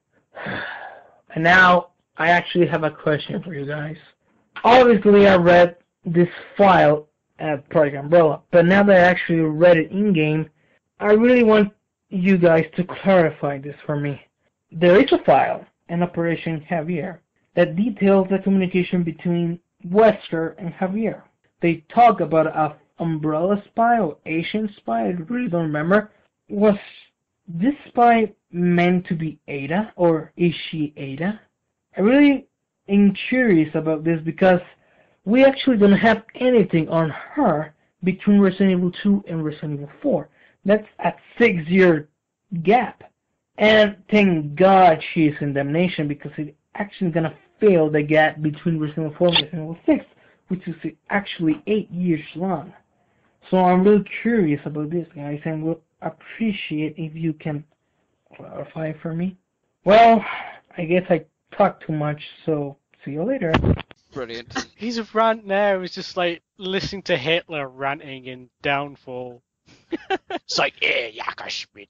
And now, I actually have a question for you guys. Obviously, I read this file at Project Umbrella, but now that I actually read it in-game, I really want you guys to clarify this for me. There is a file in Operation Javier that details the communication between Wesker and Javier. They talk about a Umbrella spy or Asian spy, I really don't remember. Was this spy meant to be Ada, or is she Ada? I really curious about this because we actually don't have anything on her between Resident Evil 2 and Resident Evil 4. That's a 6-year gap. And thank God she's in Damnation because it's actually going to fill the gap between Resident Evil 4 and Resident Evil 6, which is actually 8 years long. So I'm really curious about this, guys, and will appreciate if you can clarify for me. Well, I guess I talked too much, so see you later. Brilliant. His rant now is just like listening to Hitler ranting in Downfall. It's like, Jackerschmidt.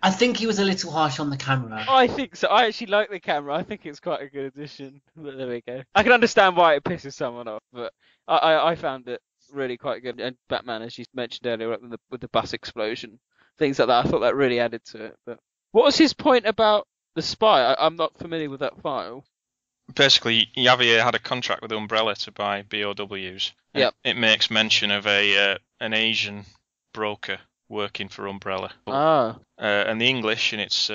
I think he was a little harsh on the camera. I think so. I actually like the camera. I think it's quite a good addition. But there we go. I can understand why it pisses someone off, but I found it really quite good. And Batman, as you mentioned earlier, with the bus explosion, things like that, I thought that really added to it. But what was his point about the spy? I'm not familiar with that file. Basically, Javier had a contract with Umbrella to buy BOWs. Yep. It makes mention of an Asian broker working for Umbrella. And the English in its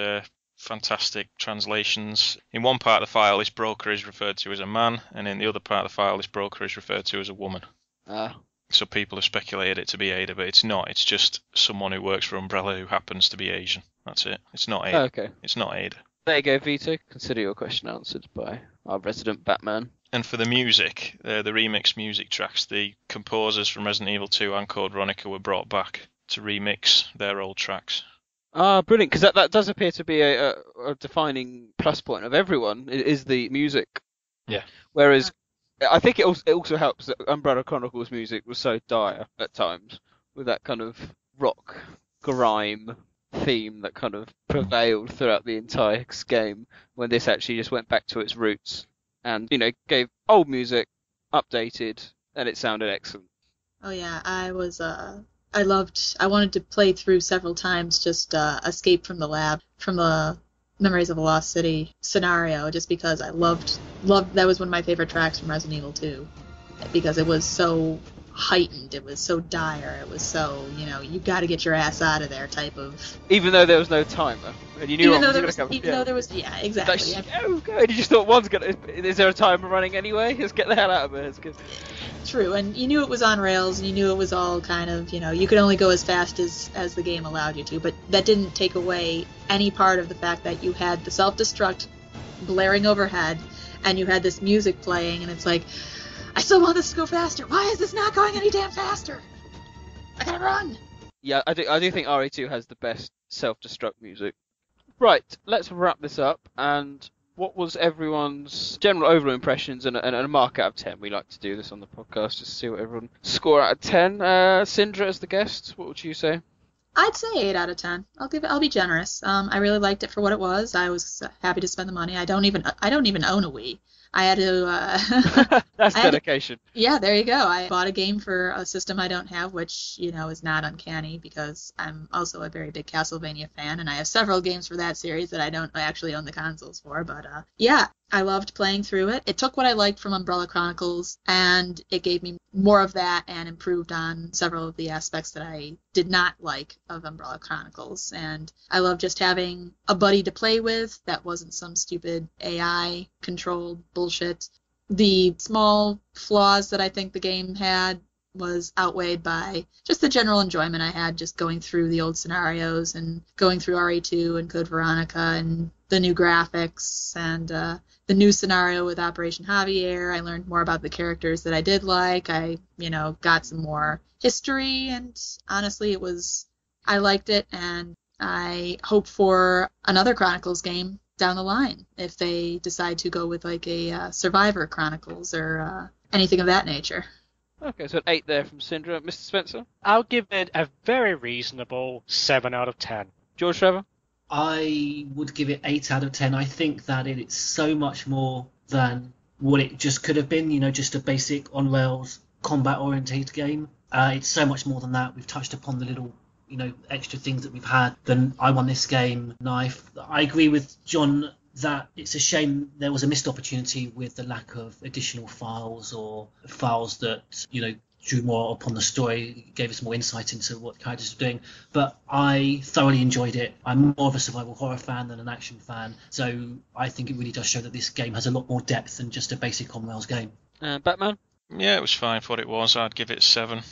fantastic translations. In one part of the file, this broker is referred to as a man, and in the other part of the file, this broker is referred to as a woman. So people have speculated it to be Ada, but it's not. It's just someone who works for Umbrella who happens to be Asian. That's it. It's not Ada. Okay. It's not Ada. There you go, Vito. Consider your question answered by our resident Batman. And for the music, the remix music tracks, the composers from Resident Evil 2 and Code Veronica were brought back to remix their old tracks. Brilliant, because that does appear to be a defining plus point of everyone, is the music. Yeah. Whereas, I think it also helps that Umbrella Chronicles music was so dire at times, with that kind of rock, grime theme that kind of prevailed throughout the entire game, when this actually just went back to its roots and, gave old music, updated, and it sounded excellent. Oh yeah, I wanted to play through several times just Escape from the Lab, from the Memories of the Lost City scenario, just because I loved that was one of my favorite tracks from Resident Evil 2, because it was so heightened, it was so dire, it was so, you got to get your ass out of there type of... Even though there was no timer, and you knew Even though there was, yeah, exactly. And you just thought, is there a timer running anyway? Let's get the hell out of it. It's good. True, and you knew it was on rails, and you knew it was all kind of, you could only go as fast as the game allowed you to, but that didn't take away any part of the fact that you had the self-destruct blaring overhead, and you had this music playing, and it's like, I still want this to go faster. Why is this not going any damn faster? I gotta run. Yeah, I do think RE2 has the best self-destruct music. Right, let's wrap this up, and what was everyone's general overall impressions and a mark out of 10? We like to do this on the podcast, just to see what everyone score out of 10. Syndra as the guest, what would you say? I'd say 8 out of 10. I'll be generous. I really liked it for what it was. I was happy to spend the money. I don't even own a Wii. I had to... That's dedication. Yeah, there you go. I bought a game for a system I don't have, which, is not uncanny, because I'm also a very big Castlevania fan, and I have several games for that series that I don't actually own the consoles for, but yeah, I loved playing through it. It took what I liked from Umbrella Chronicles, and it gave me more of that and improved on several of the aspects that I did not like of Umbrella Chronicles. And I love just having a buddy to play with that wasn't some stupid AI-controlled bullshit. The small flaws that I think the game had was outweighed by just the general enjoyment I had just going through the old scenarios and going through RE2 and Code Veronica and the new graphics and the new scenario with Operation Javier. I learned more about the characters that I did like. I, got some more history, and honestly, I liked it, and I hope for another Chronicles game down the line if they decide to go with like a Survivor Chronicles or anything of that nature. Okay, so an 8 there from Syndra. Mr. Spencer? I'll give it a very reasonable 7 out of 10. George Trevor? I would give it 8 out of 10. I think that it's so much more than what it just could have been, just a basic on-rails combat-orientated game. It's so much more than that. We've touched upon the little, extra things that we've had. Then I won this game, Knife. I agree with John that it's a shame there was a missed opportunity with the lack of additional files or files that, drew more upon the story, gave us more insight into what the characters were doing. But I thoroughly enjoyed it. I'm more of a survival horror fan than an action fan, so I think it really does show that this game has a lot more depth than just a basic Commonwealth game. Batman? Yeah, it was fine for what it was. I'd give it a 7.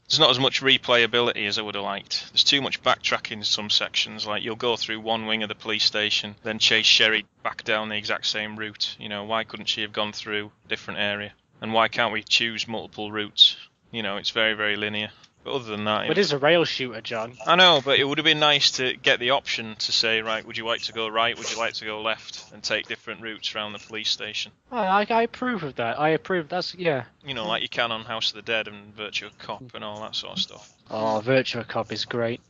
There's not as much replayability as I would have liked. There's too much backtracking in some sections. Like, you'll go through one wing of the police station, then chase Sherry back down the exact same route. You know, why couldn't she have gone through a different area? And why can't we choose multiple routes? You know, it's very, very linear. But other than that... It is a rail shooter, John. I know, but it would have been nice to get the option to say, right, would you like to go right, would you like to go left, and take different routes around the police station. I approve of that. I approve. That's, yeah. You know, like you can on House of the Dead and Virtua Cop and all that sort of stuff. Oh, Virtua Cop is great.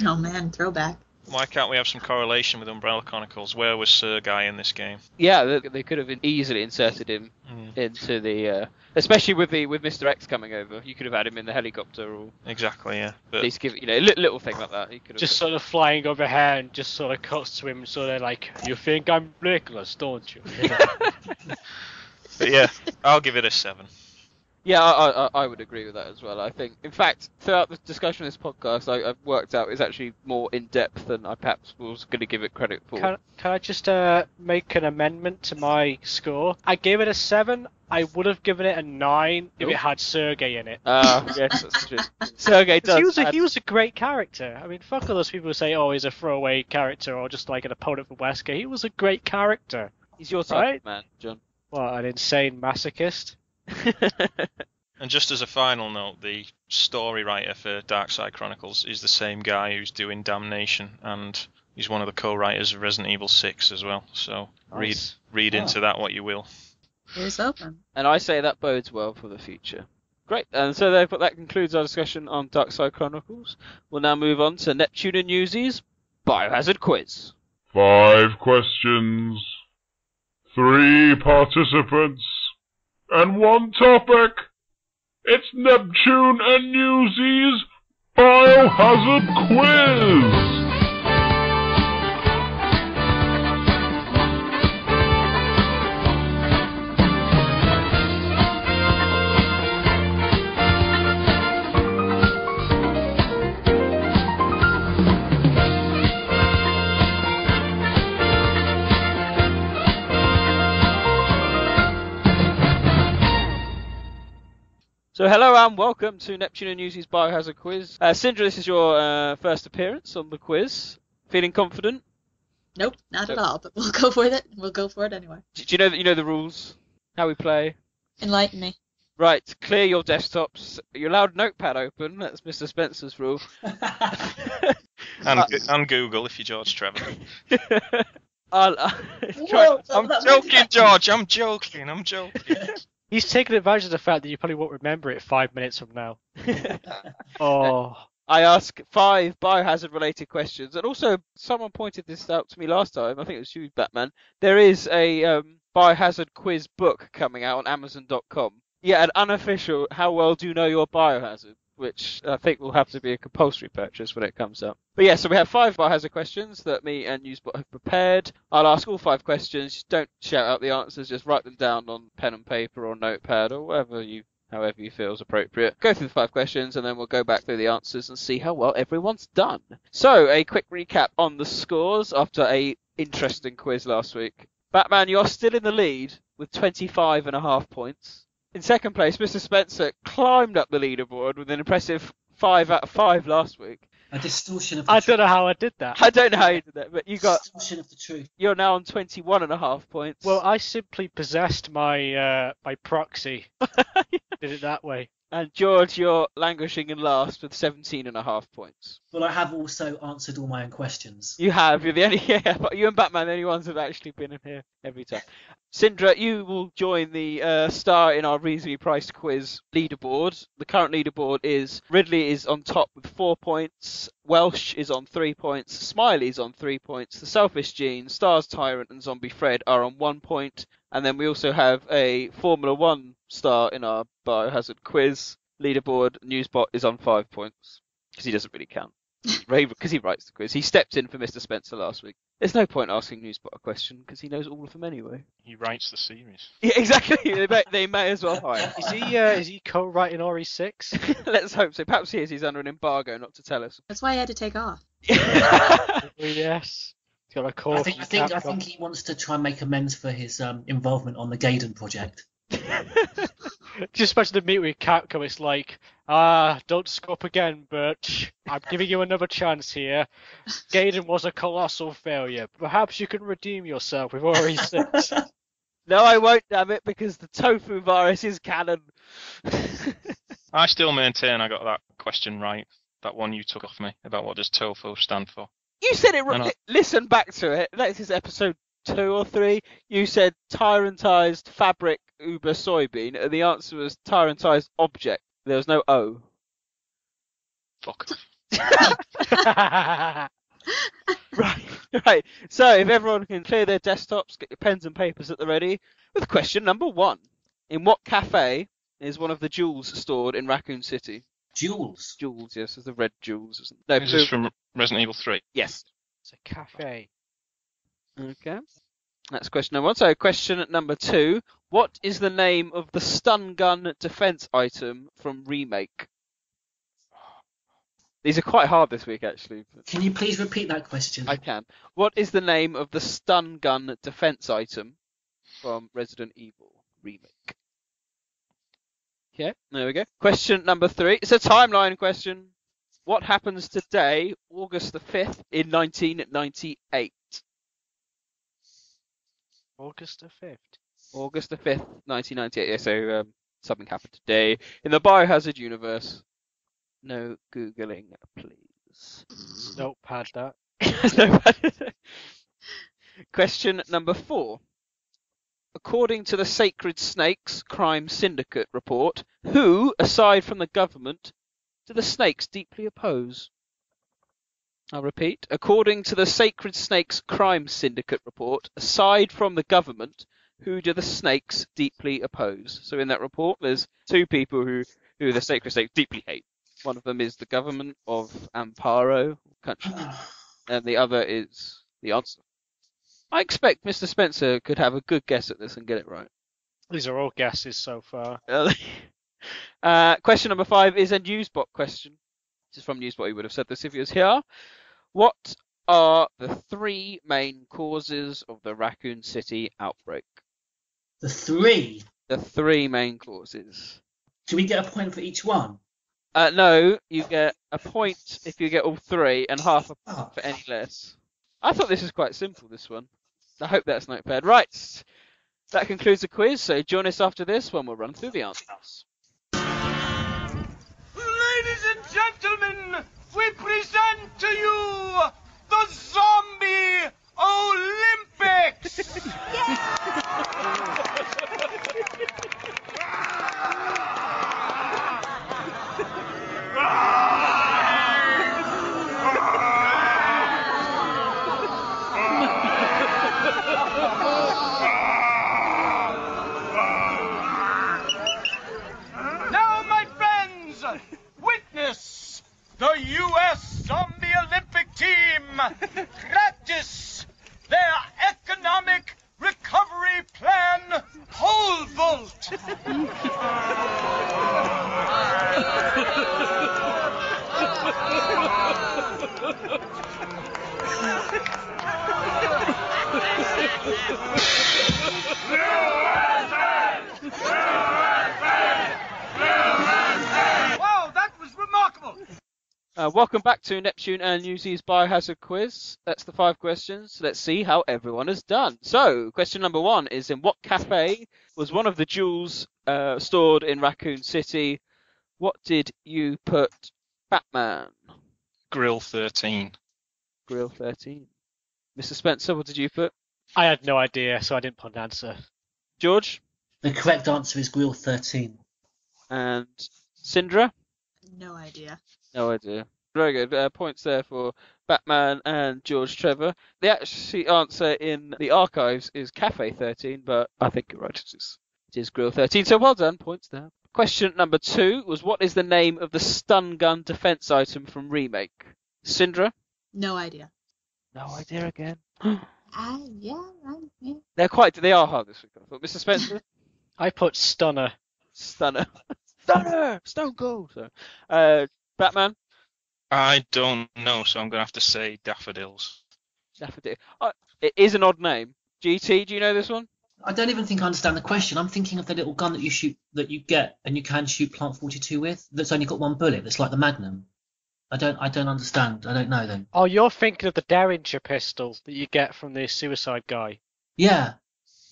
Oh man, throwback. Why can't we have some correlation with Umbrella Chronicles? Where was Sergei in this game? Yeah, they could have easily inserted him into the... especially with Mr. X coming over. You could have had him in the helicopter or... Exactly, yeah. But at least give it, a little thing like that. He could have just sort of flying overhead and just sort of cuts to him, sort of like, you think I'm Nicholas, don't you? But yeah, I'll give it a 7. Yeah, I would agree with that as well. I think, in fact, throughout the discussion of this podcast, I've worked out it's actually more in depth than I perhaps was going to give it credit for. Can I just make an amendment to my score? I gave it a 7. I would have given it a 9 if it had Sergei in it. Yes, that's true. Sergei does. He was a great character. I mean, fuck all those people who say, oh, he's a throwaway character or just like an opponent for Wesker. He was a great character. He's your type, man, John. What, an insane masochist? And just as a final note, the story writer for Darkside Chronicles is the same guy who's doing Damnation, and he's one of the co-writers of Resident Evil 6 as well. So nice. read into that what you will. Here's open. And I say that bodes well for the future. Great, and so that concludes our discussion on Darkside Chronicles. We'll now move on to Neptune and Newsies Biohazard Quiz. 5 questions, 3 participants, and 1 topic. It's Neptune and Newsies Biohazard Quiz! So hello and welcome to Neptune and Newsies Biohazard Quiz. Syndra, this is your first appearance on the quiz. Feeling confident? Nope, not at all. But we'll go for it. We'll go for it anyway. Do you know that you know the rules? How we play? Enlighten me. Right, clear your desktops. You're allowed Notepad open. That's Mr. Spencer's rule. And Google if you're George Trevor. I'm joking, George. I'm joking. He's taking advantage of the fact that you probably won't remember it 5 minutes from now. Oh. I ask 5 biohazard-related questions, and also someone pointed this out to me last time. I think it was you, Batman. There is a biohazard quiz book coming out on Amazon.com. Yeah, an unofficial "How well do you know your biohazard?" which I think will have to be a compulsory purchase when it comes up. But yeah, so we have 5 biohazard questions that me and Newsbot have prepared. I'll ask all 5 questions. Don't shout out the answers, just write them down on pen and paper or notepad or however you feel is appropriate. Go through the 5 questions and then we'll go back through the answers and see how well everyone's done. So, a quick recap on the scores after a interesting quiz last week. Batman, you're still in the lead with 25.5 points. In second place, Mr. Spencer climbed up the leaderboard with an impressive 5 out of 5 last week. A distortion of the I truth. don't know how I did that. I don't know how you did that, but you got... Distortion of the truth. You're now on 21.5 points. Well, I simply possessed my my proxy. Did it that way. And George, you're languishing in last with 17.5 points. Well, I have also answered all my own questions. You have. You're the only... you and Batman are the only ones who've actually been in here every time. Syndra, you will join the star in our reasonably priced quiz leaderboard. The current leaderboard is Ridley is on top with 4 points, Welsh is on 3 points, Smiley's on 3 points, The Selfish Gene, Stars Tyrant and Zombie Fred are on 1 point, and then we also have a Formula 1 star in our Biohazard quiz leaderboard. Newsbot is on 5 points, because he doesn't really count. Because he writes the quiz. He stepped in for Mr. Spencer last week. There's no point asking Newsbot a question because he knows all of them anyway. He writes the series. Yeah, exactly. They may as well hire. Is he co-writing RE6? Let's hope so. Perhaps he is. He's under an embargo not to tell us. That's why I had to take off. Yes. He's got a call. I think he wants to try and make amends for his involvement on the Gaiden project. Just imagine the meet with Capcom. It's like, don't scope again, but I'm giving you another chance here. Gaiden was a colossal failure. Perhaps you can redeem yourself with RE6. No, I won't, damn it, because the tofu virus is canon. I still maintain I got that question right. That one you took off me about what does tofu stand for. You said it right. Listen back to it. This is episode 2 or 3. You said tyrantized fabric uber soybean, and the answer was tyrantized object. There was no O. Fuck. Right. So if everyone can clear their desktops, get your pens and papers at the ready, with question number 1. In what cafe is one of the jewels stored in Raccoon City? Jewels? Jewels, yes. There's the red jewels. No, is this from Resident Evil 3? Yes. It's a cafe. Okay. That's question number 1. So question number 2. What is the name of the stun gun defense item from Remake? These are quite hard this week, actually. Can you please repeat that question? I can. What is the name of the stun gun defense item from Resident Evil Remake? Okay, there we go. Question number 3. It's a timeline question. What happens today, August the 5th, in 1998? August the 5th. August the 5th, 1998. Yeah, so something happened today in the Biohazard universe. No Googling, please. Notepad that. Notepad. Question number 4. According to the Sacred Snakes Crime Syndicate report, who, aside from the government, do the snakes deeply oppose? I'll repeat. According to the Sacred Snakes Crime Syndicate report, aside from the government, who do the snakes deeply oppose? So in that report, there's 2 people who the Sacred Snakes deeply hate. One of them is the government of Amparo country, and the other is the answer. I expect Mr. Spencer could have a good guess at this and get it right. These are all guesses so far. Question number 5 is a Newsbot question. This is from Newsbot. He would have said this if he was here. What are the 3 main causes of the Raccoon City outbreak? The 3? The 3 main causes. Do we get a point for each one? No, you get a point if you get all 3 and half a point for any less. I thought this was quite simple, this one. I hope that's Notepad. Right, that concludes the quiz, so join us after this when we'll run through the answers. Ladies and gentlemen, we present to you the Zombie Olympics! Now, my friends, witness the U.S. Zombie Olympic team practice their economic recovery plan, pole vault. Wow, that was remarkable. Welcome back to Neptune and Newsy's Biohazard quiz. That's the 5 questions. Let's see how everyone has done. So, question number 1 is, in what cafe was one of the jewels stored in Raccoon City? What did you put, Batman? Grill 13. Grill 13. Mr. Spencer, what did you put? I had no idea, so I didn't put an answer. George? The correct answer is Grill 13. And Syndra? No idea. No idea. Very good. Points there for Batman and George Trevor. The actual answer in the archives is Cafe 13, but I think you're right. It is Grill 13. So well done. Points there. Question number 2 was, what is the name of the stun gun defense item from Remake? Syndra? No idea. No idea again. Yeah. They are hard this week, I thought. Mr. Spencer? I put Stunner. Stunner. Stone Cold! So, Batman? I don't know, so I'm going to have to say Daffodils. Daffodil. It is an odd name. GT, do you know this one? I don't even think I understand the question. I'm thinking of the little gun that you get and you can shoot Plant 42 with. That's only got one bullet. That's like the Magnum. I don't understand. I don't know then. Oh, you're thinking of the Derringer pistol that you get from the suicide guy. Yeah.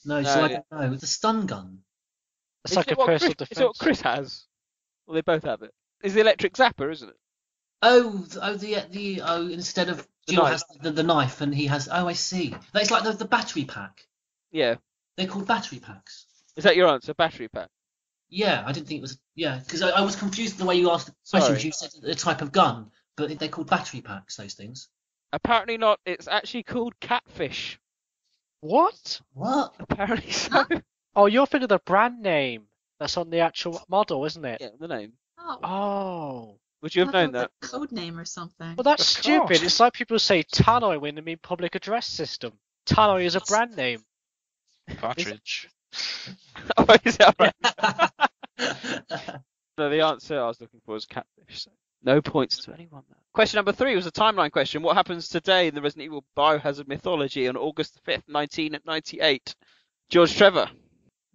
No, so I don't know. It's a stun gun. It's like a personal defense. Is it what Chris has? Well, they both have it. It's the electric zapper, isn't it? Instead of Jill has the knife and he has. Oh, I see. It's like the battery pack. Yeah. They're called battery packs. Is that your answer? Battery pack? Yeah, I didn't think it was. Yeah, because I was confused the way you asked the question. Because you said the type of gun, but they're called battery packs. Those things. Apparently not. It's actually called catfish. What? What? Apparently so. Oh, you're thinking of the brand name that's on the actual model, isn't it? Yeah, the name. Oh. Would you have known that? Code name or something. Well, that's stupid. It's like people say Tannoy when they mean public address system. Tannoy is a brand name. Partridge. Oh, is that right? No, the answer I was looking for was catfish. So no points to anyone there. Question number 3 was a timeline question. What happens today in the Resident Evil Biohazard mythology on August 5th, 1998? George Trevor.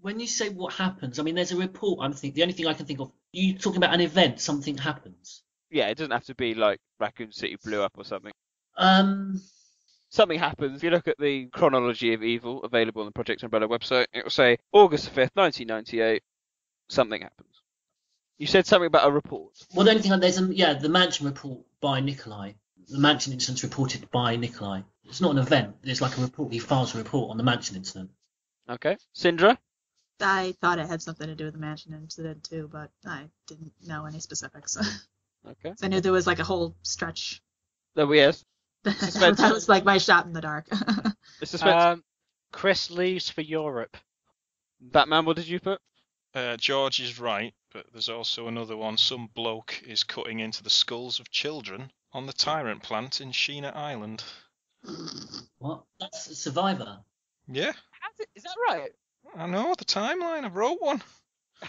When you say what happens, I mean, there's a report. The only thing I can think of. You talking about an event? Something happens. Yeah, it doesn't have to be like Raccoon City blew up or something. Something happens. If you look at the chronology of evil available on the Project Umbrella website, it will say August 5th, 1998. Something happens. You said something about a report. Well, the only thing there's the mansion report by Nikolai. The mansion incident reported by Nikolai. It's not an event. It's like a report. He files a report on the mansion incident. Okay, Syndra. I thought it had something to do with the mansion incident too, but I didn't know any specifics. Okay. So I knew there was like a whole stretch. Oh, yes. That was like my shot in the dark. Chris leaves for Europe. Batman, what did you put? George is right, but there's also another one. Some bloke is cutting into the skulls of children on the Tyrant plant in Sheena Island. What? That's a Survivor. Yeah. Is that right? I know, the timeline. I wrote one.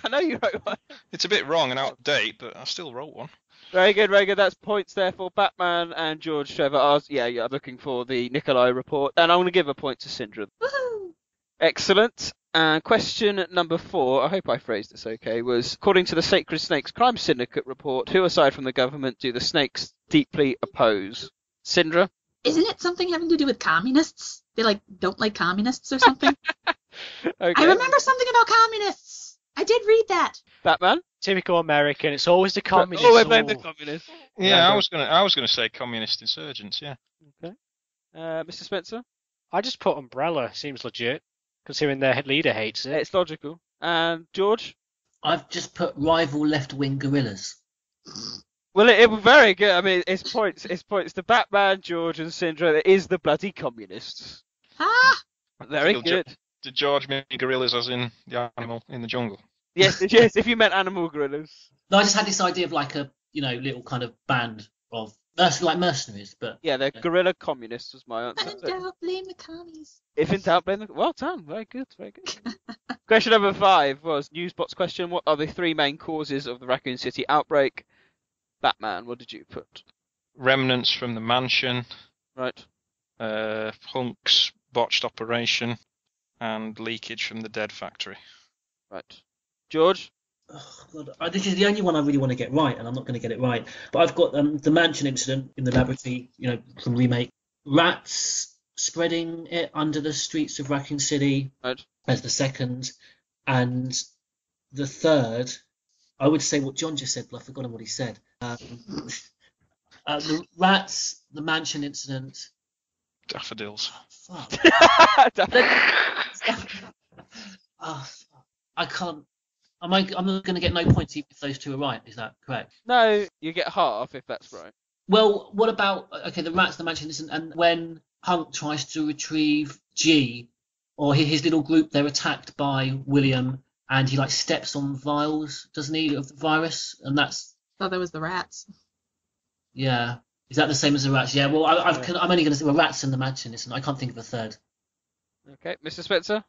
I know you wrote one. It's a bit wrong and out of date, but I still wrote one. Very good, very good. That's points there for Batman and George Trevor. You're looking for the Nikolai report. And I'm going to give a point to Syndra. Woohoo! Excellent. And question number 4, I hope I phrased this okay, was according to the Sacred Snakes Crime Syndicate report, who aside from the government do the snakes deeply oppose? Syndra? Isn't it something having to do with communists? They don't like communists or something? Okay. I remember something about communists. I did read that. Batman? Typical American. It's always the communists. Oh, I blame the communists. Yeah, I was gonna say communist insurgents. Yeah. Okay. Mr. Spencer? I just put Umbrella. Seems legit, considering their leader hates it. It's logical. And George? I've just put rival left-wing guerrillas. Well, it was very good. I mean, it's points to Batman, George, and Syndra. It is the bloody communists. Ah! Very good. Did George mean gorillas as in the animal in the jungle? Yes, yes. If you meant animal gorillas. No, I just had this idea of like a little kind of band of like mercenaries, but yeah, they're guerrilla communists. Was my answer. When in doubt, blame the commies. If in doubt, blame the. Well done. Very good. Very good. Question number 5 was Newsbot's question. What are the 3 main causes of the Raccoon City outbreak? Batman, what did you put? Remnants from the mansion. Right. Hunk's botched operation. And leakage from the dead factory. Right. George? Oh, God. This is the only one I really want to get right, and I'm not going to get it right. But I've got the mansion incident in the laboratory, from Remake. Rats spreading it under the streets of Raccoon City as the second. And the third, I would say what John just said, but I've forgotten what he said. The rats, the mansion incident. Daffodils. Fuck. I can't. I'm not going to get no points even if those 2 are right. Is that correct? No, you get half if that's right. Well, what about the rats, the mansion incident, and when Hunk tries to retrieve G, or his little group, they're attacked by William, and he steps on vials, doesn't he, of the virus, and that's. I thought that was the rats. Yeah. Is that the same as the rats? Yeah. Well, I'm only going to say rats and the mansionist, and I can't think of a third. Okay, Mr. Spencer.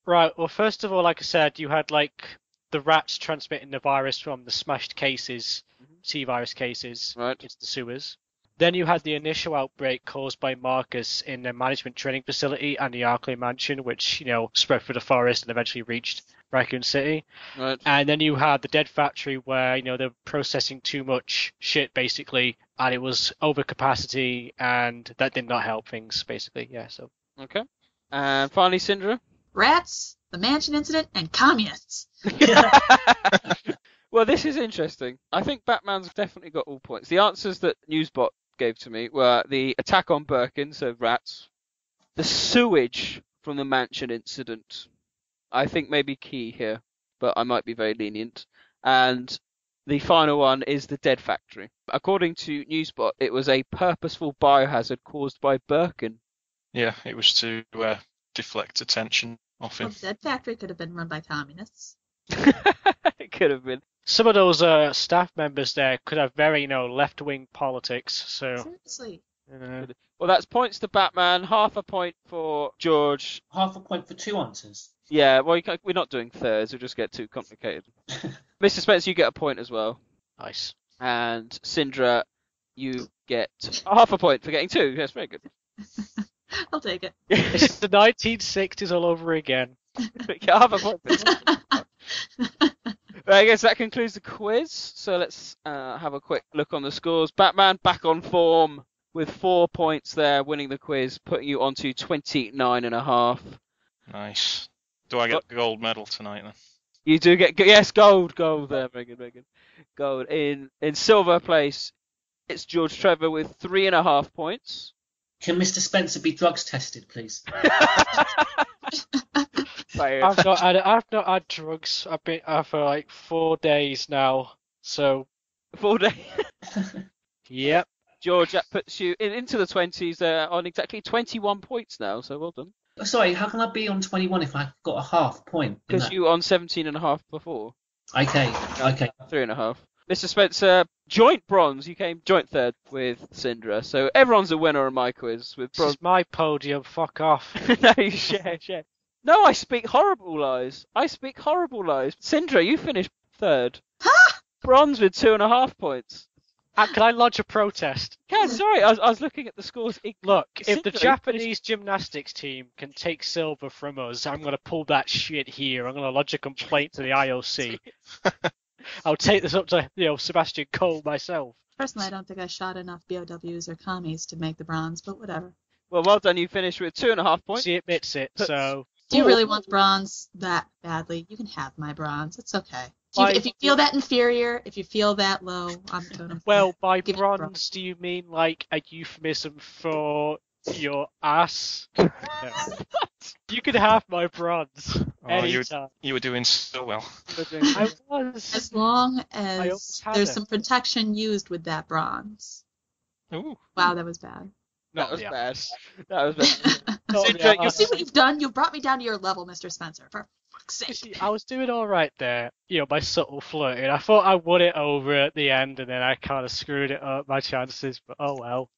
Right. Well, first of all, like I said, you had like the rats transmitting the virus from the smashed cases, T-virus cases, into the sewers. Then you had the initial outbreak caused by Marcus in the management training facility and the Arkley mansion, which, spread through the forest and eventually reached Raccoon City. Right. And then you had the Dead Factory where, they're processing too much shit, basically, and it was over capacity, and that did not help things, basically. Yeah, so. Okay. And finally, Syndra. Rats, the mansion incident, and communists. Well, this is interesting. I think Batman's definitely got all points. The answers that Newsbot gave to me were the attack on Birkin, so rats, the sewage from the mansion incident, I think maybe key here, but I might be very lenient, and the final one is the Dead Factory. According to Newsbot, it was a purposeful biohazard caused by Birkin. Yeah, it was to deflect attention off him. Well, the Dead Factory could have been run by communists. It could have been. Some of those staff members there could have very, left-wing politics. So. Seriously. Well, that's points to Batman. Half a point for George. Half a point for two answers. Yeah, well, we're not doing thirds. We'll just get too complicated. Mr. Spencer, you get a point as well. Nice. And Syndra, you get half a point for getting two. Yes, very good. I'll take it. It's the 1960s all over again. Half a point. I guess that concludes the quiz. So let's have a quick look on the scores. Batman back on form with 4 points there, winning the quiz, putting you onto 29.5. Nice. Do I get the gold medal tonight then? You do get gold there, very good. Gold in silver place. It's George Trevor with 3.5 points. Can Mr. Spencer be drugs tested, please? I've not had drugs. I've been for like 4 days now. So 4 days. Yep. George, that puts you into the 20s on exactly 21 points now. So well done. Sorry, how can I be on 21 if I got a half point? Because you were on 17.5 before. Okay. 3.5. Mr. Spencer, joint bronze. You came joint third with Syndra. So everyone's a winner on my quiz with bronze. This is my podium. Fuck off. No, you share. No, I speak horrible lies. Syndra, you finished third. Bronze with 2.5 points. Can I lodge a protest? Yeah, sorry, I was looking at the scores. Look, if the Japanese gymnastics team can take silver from us, I'm going to pull that shit here. I'm going to lodge a complaint to the IOC. I'll take this up to, Sebastian Cole myself. Personally, I don't think I shot enough BOWs or commies to make the bronze, but whatever. Well done. You finished with 2.5 points. She admits it, so... Do you really want the bronze that badly? You can have my bronze. It's okay. If you feel that inferior, if you feel that low, I'm gonna. Well, by bronze, do you mean like a euphemism for your ass? No. You could have my bronze anytime. You were doing so well. I was. As long as there's some protection used with that bronze. Ooh. Wow, that was bad. That was bad. You see what you've done? You brought me down to your level, Mr. Spencer. For fuck's sake. I was doing all right there, by subtle flirting. I thought I won it over at the end, and then I kind of screwed it up, my chances. But oh well,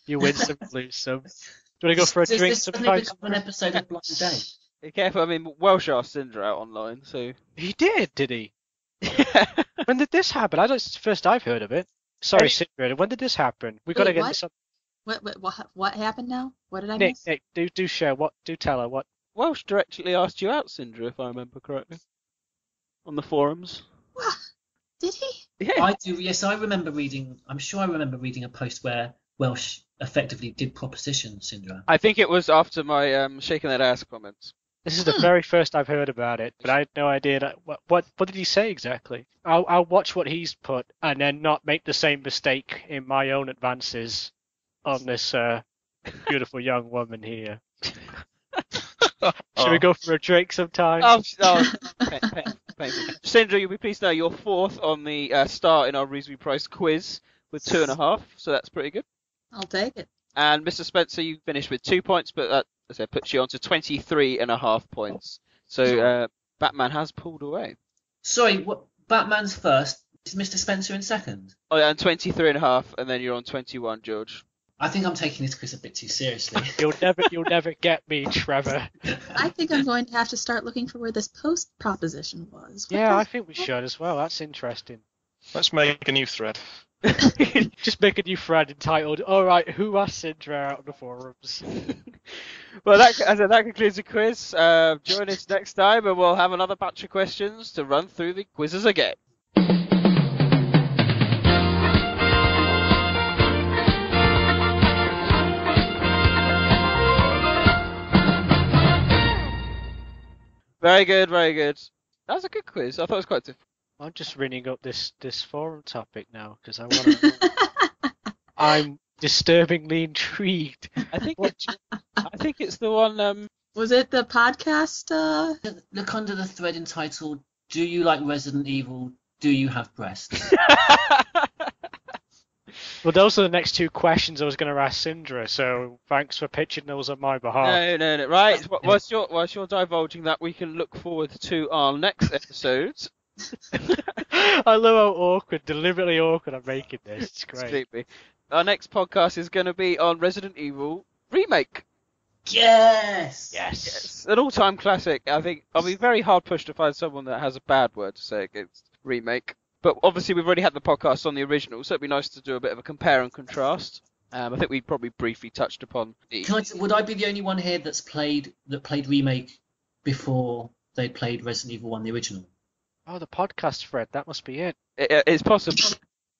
you win some, lose some. Do you want to go for a drink sometime? An episode of Blind Date. Be careful. I mean, Welsh asked Syndra out online, so he did he? When did this happen? It's the first I've heard of it. Sorry, Syndra. When did this happen? We got to get this up. What happened now? What did I miss? Nick, do share. Do tell her what. Welsh directly asked you out, Syndra, if I remember correctly, on the forums. What? Did he? Yeah. I do. Yes, I remember reading. I'm sure I remember reading a post where Welsh effectively did proposition Syndra. I think it was after my shaking that ass comments. This is the very first I've heard about it, but I had no idea what did he say exactly. I'll watch what he's put and then not make the same mistake in my own advances on this beautiful young woman here. Should we go for a drink sometime? Syndra, you'll be pleased to know you're fourth on the start in our reasonably priced quiz with 2.5, so that's pretty good. I'll take it. And Mr. Spencer, you finished with 2 points, but that, as I said, puts you on to 23.5 points. So Batman has pulled away. Sorry, Batman's first. Is Mr. Spencer in second? Oh, yeah, and 23.5, and then you're on 21, George. I think I'm taking this quiz a bit too seriously. You'll never get me, Trevor. I think I'm going to have to start looking for where this post proposition was. Yeah, I think we should as well. That's interesting. Let's make a new thread. Just make a new thread entitled, "Alright, who asked Sindra out on the forums?" Well, that concludes the quiz. Join us next time, and we'll have another batch of questions to run through the quizzes again. Very good, very good. That was a good quiz. I thought it was quite difficult. I'm just ringing up this forum topic now because I want to. I'm disturbingly intrigued. I think it's the one. Was it the podcast? Look under the thread entitled "Do you like Resident Evil? Do you have breasts?" Well, those are the next two questions I was going to ask Sindra, so thanks for pitching those on my behalf. No. Right. Whilst you're divulging that, we can look forward to our next episode. I love how deliberately awkward I'm making this. It's great. Completely. Our next podcast is going to be on Resident Evil Remake. Yes. An all-time classic. I think I'll be very hard pushed to find someone that has a bad word to say against Remake. But obviously we've already had the podcast on the original, so it'd be nice to do a bit of a compare and contrast. I think we probably briefly touched upon the... Would I be the only one here that played Remake before they played Resident Evil 1, the original? Oh, the podcast thread. That must be it. It's possible.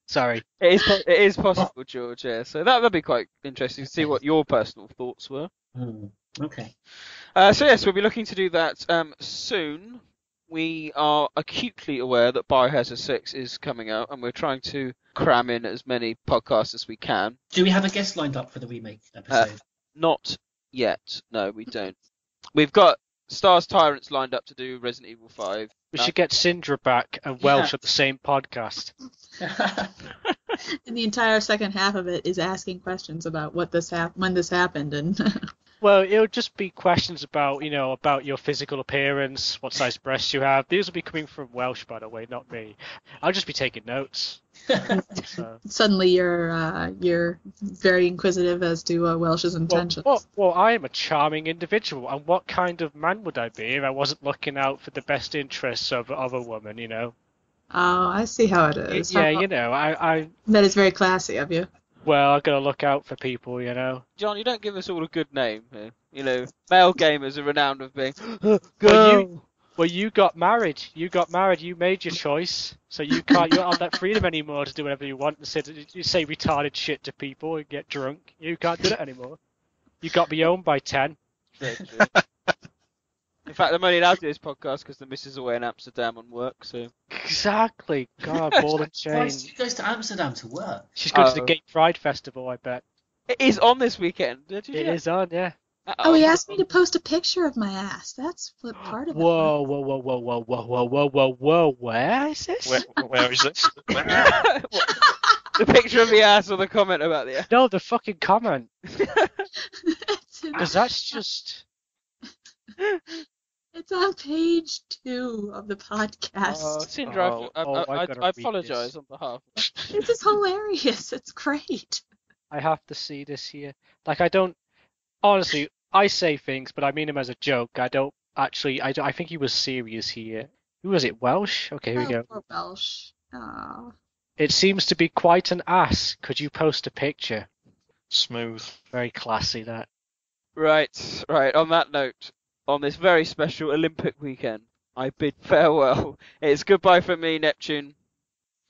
Sorry. It is possible, George, yeah. So that'd be quite interesting to see what your personal thoughts were. Okay. So yes, we'll be looking to do that soon. We are acutely aware that Biohazard 6 is coming out, and we're trying to cram in as many podcasts as we can. Do we have a guest lined up for the Remake episode? Not yet. No, we don't. We've got Stars Tyrants lined up to do Resident Evil 5. We should get Sindra back and Welsh at the same podcast. And the entire second half of it is asking questions about when this happened, and well, it'll just be questions about about your physical appearance, what size breasts you have. These will be coming from Welsh, by the way, not me. I'll just be taking notes. So. Suddenly you're very inquisitive as to Welsh's intentions. Well, I am a charming individual, and what kind of man would I be if I wasn't looking out for the best interests of a woman, Oh, I see how it is. Yeah, I... That is very classy of you. Well, I've got to look out for people, John, you don't give us all a good name here. Male gamers are renowned of being... Well, you got married. You made your choice. So you don't have that freedom anymore to do whatever you want and say retarded shit to people and get drunk. You can't do that anymore. You got me home by 10. Very true. In fact, I'm only allowed to do this podcast because the missus is away in Amsterdam on work, so... Exactly. God, ball and chain. She goes to Amsterdam to work. She's going to the Gay Pride Festival, I bet. It is on this weekend. It is on, yeah. Oh, he asked me to post a picture of my ass. That's what part of it. Whoa! Where is this? Where is this? The picture of the ass or the comment about the ass? No, the fucking comment. Because that's just... It's on page 2 of the podcast. Sindra, I apologise on behalf of that. This is hilarious. It's great. I have to see this here. Honestly, I say things, but I mean them as a joke. I think he was serious here. Who was it? Welsh? Okay, here we go. Poor Welsh. Aww. It seems to be quite an ass. Could you post a picture? Smooth. Very classy, that. Right. On that note, on this very special Olympic weekend, I bid farewell. It's goodbye from me, Neptune.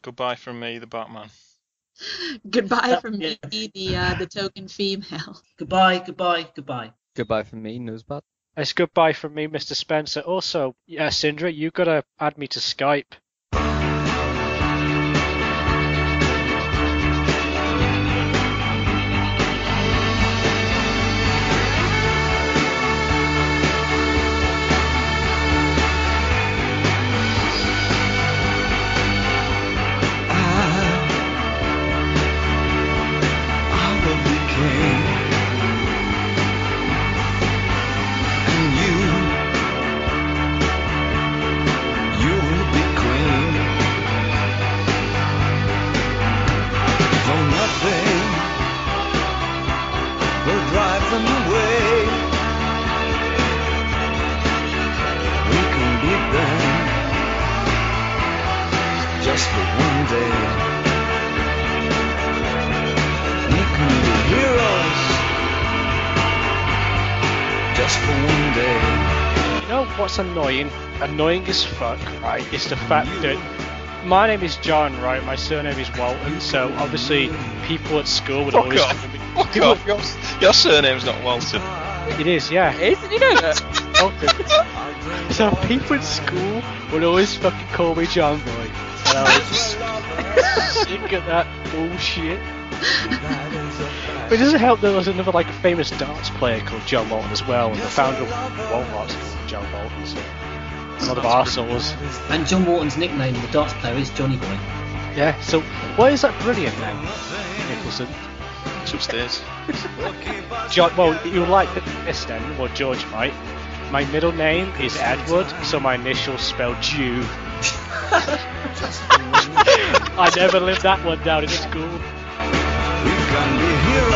Goodbye from me, the Batman. Goodbye from me, the token female. Goodbye. Goodbye from me, Nosebot. It's goodbye from me, Mr. Spencer. Also, Sindra, you got to add me to Skype. You will be queen. just for one day. We can be heroes, just for one day. You know what's annoying? Annoying as fuck, right? Is the fact that my name is John, right? My surname is Walton, so obviously people at school would always... Fuck off, your surname's not Walton. It is, yeah. It is? Did you know that? Walton. So people at school would always fucking call me John Boy. And I was sick of that bullshit. But it doesn't help that there was another like famous darts player called John Walton as well, and the founder of Walmart's called John Walton, so a lot of arseholes. And John Walton's nickname, the darts player, is Johnny Boy. Yeah, so why is that brilliant then, Nicholson? It's upstairs. John, well, you'll like this then, or George might. My middle name is Edward, so my initials spell Jew. I never lived that one down in school. We can be heroes.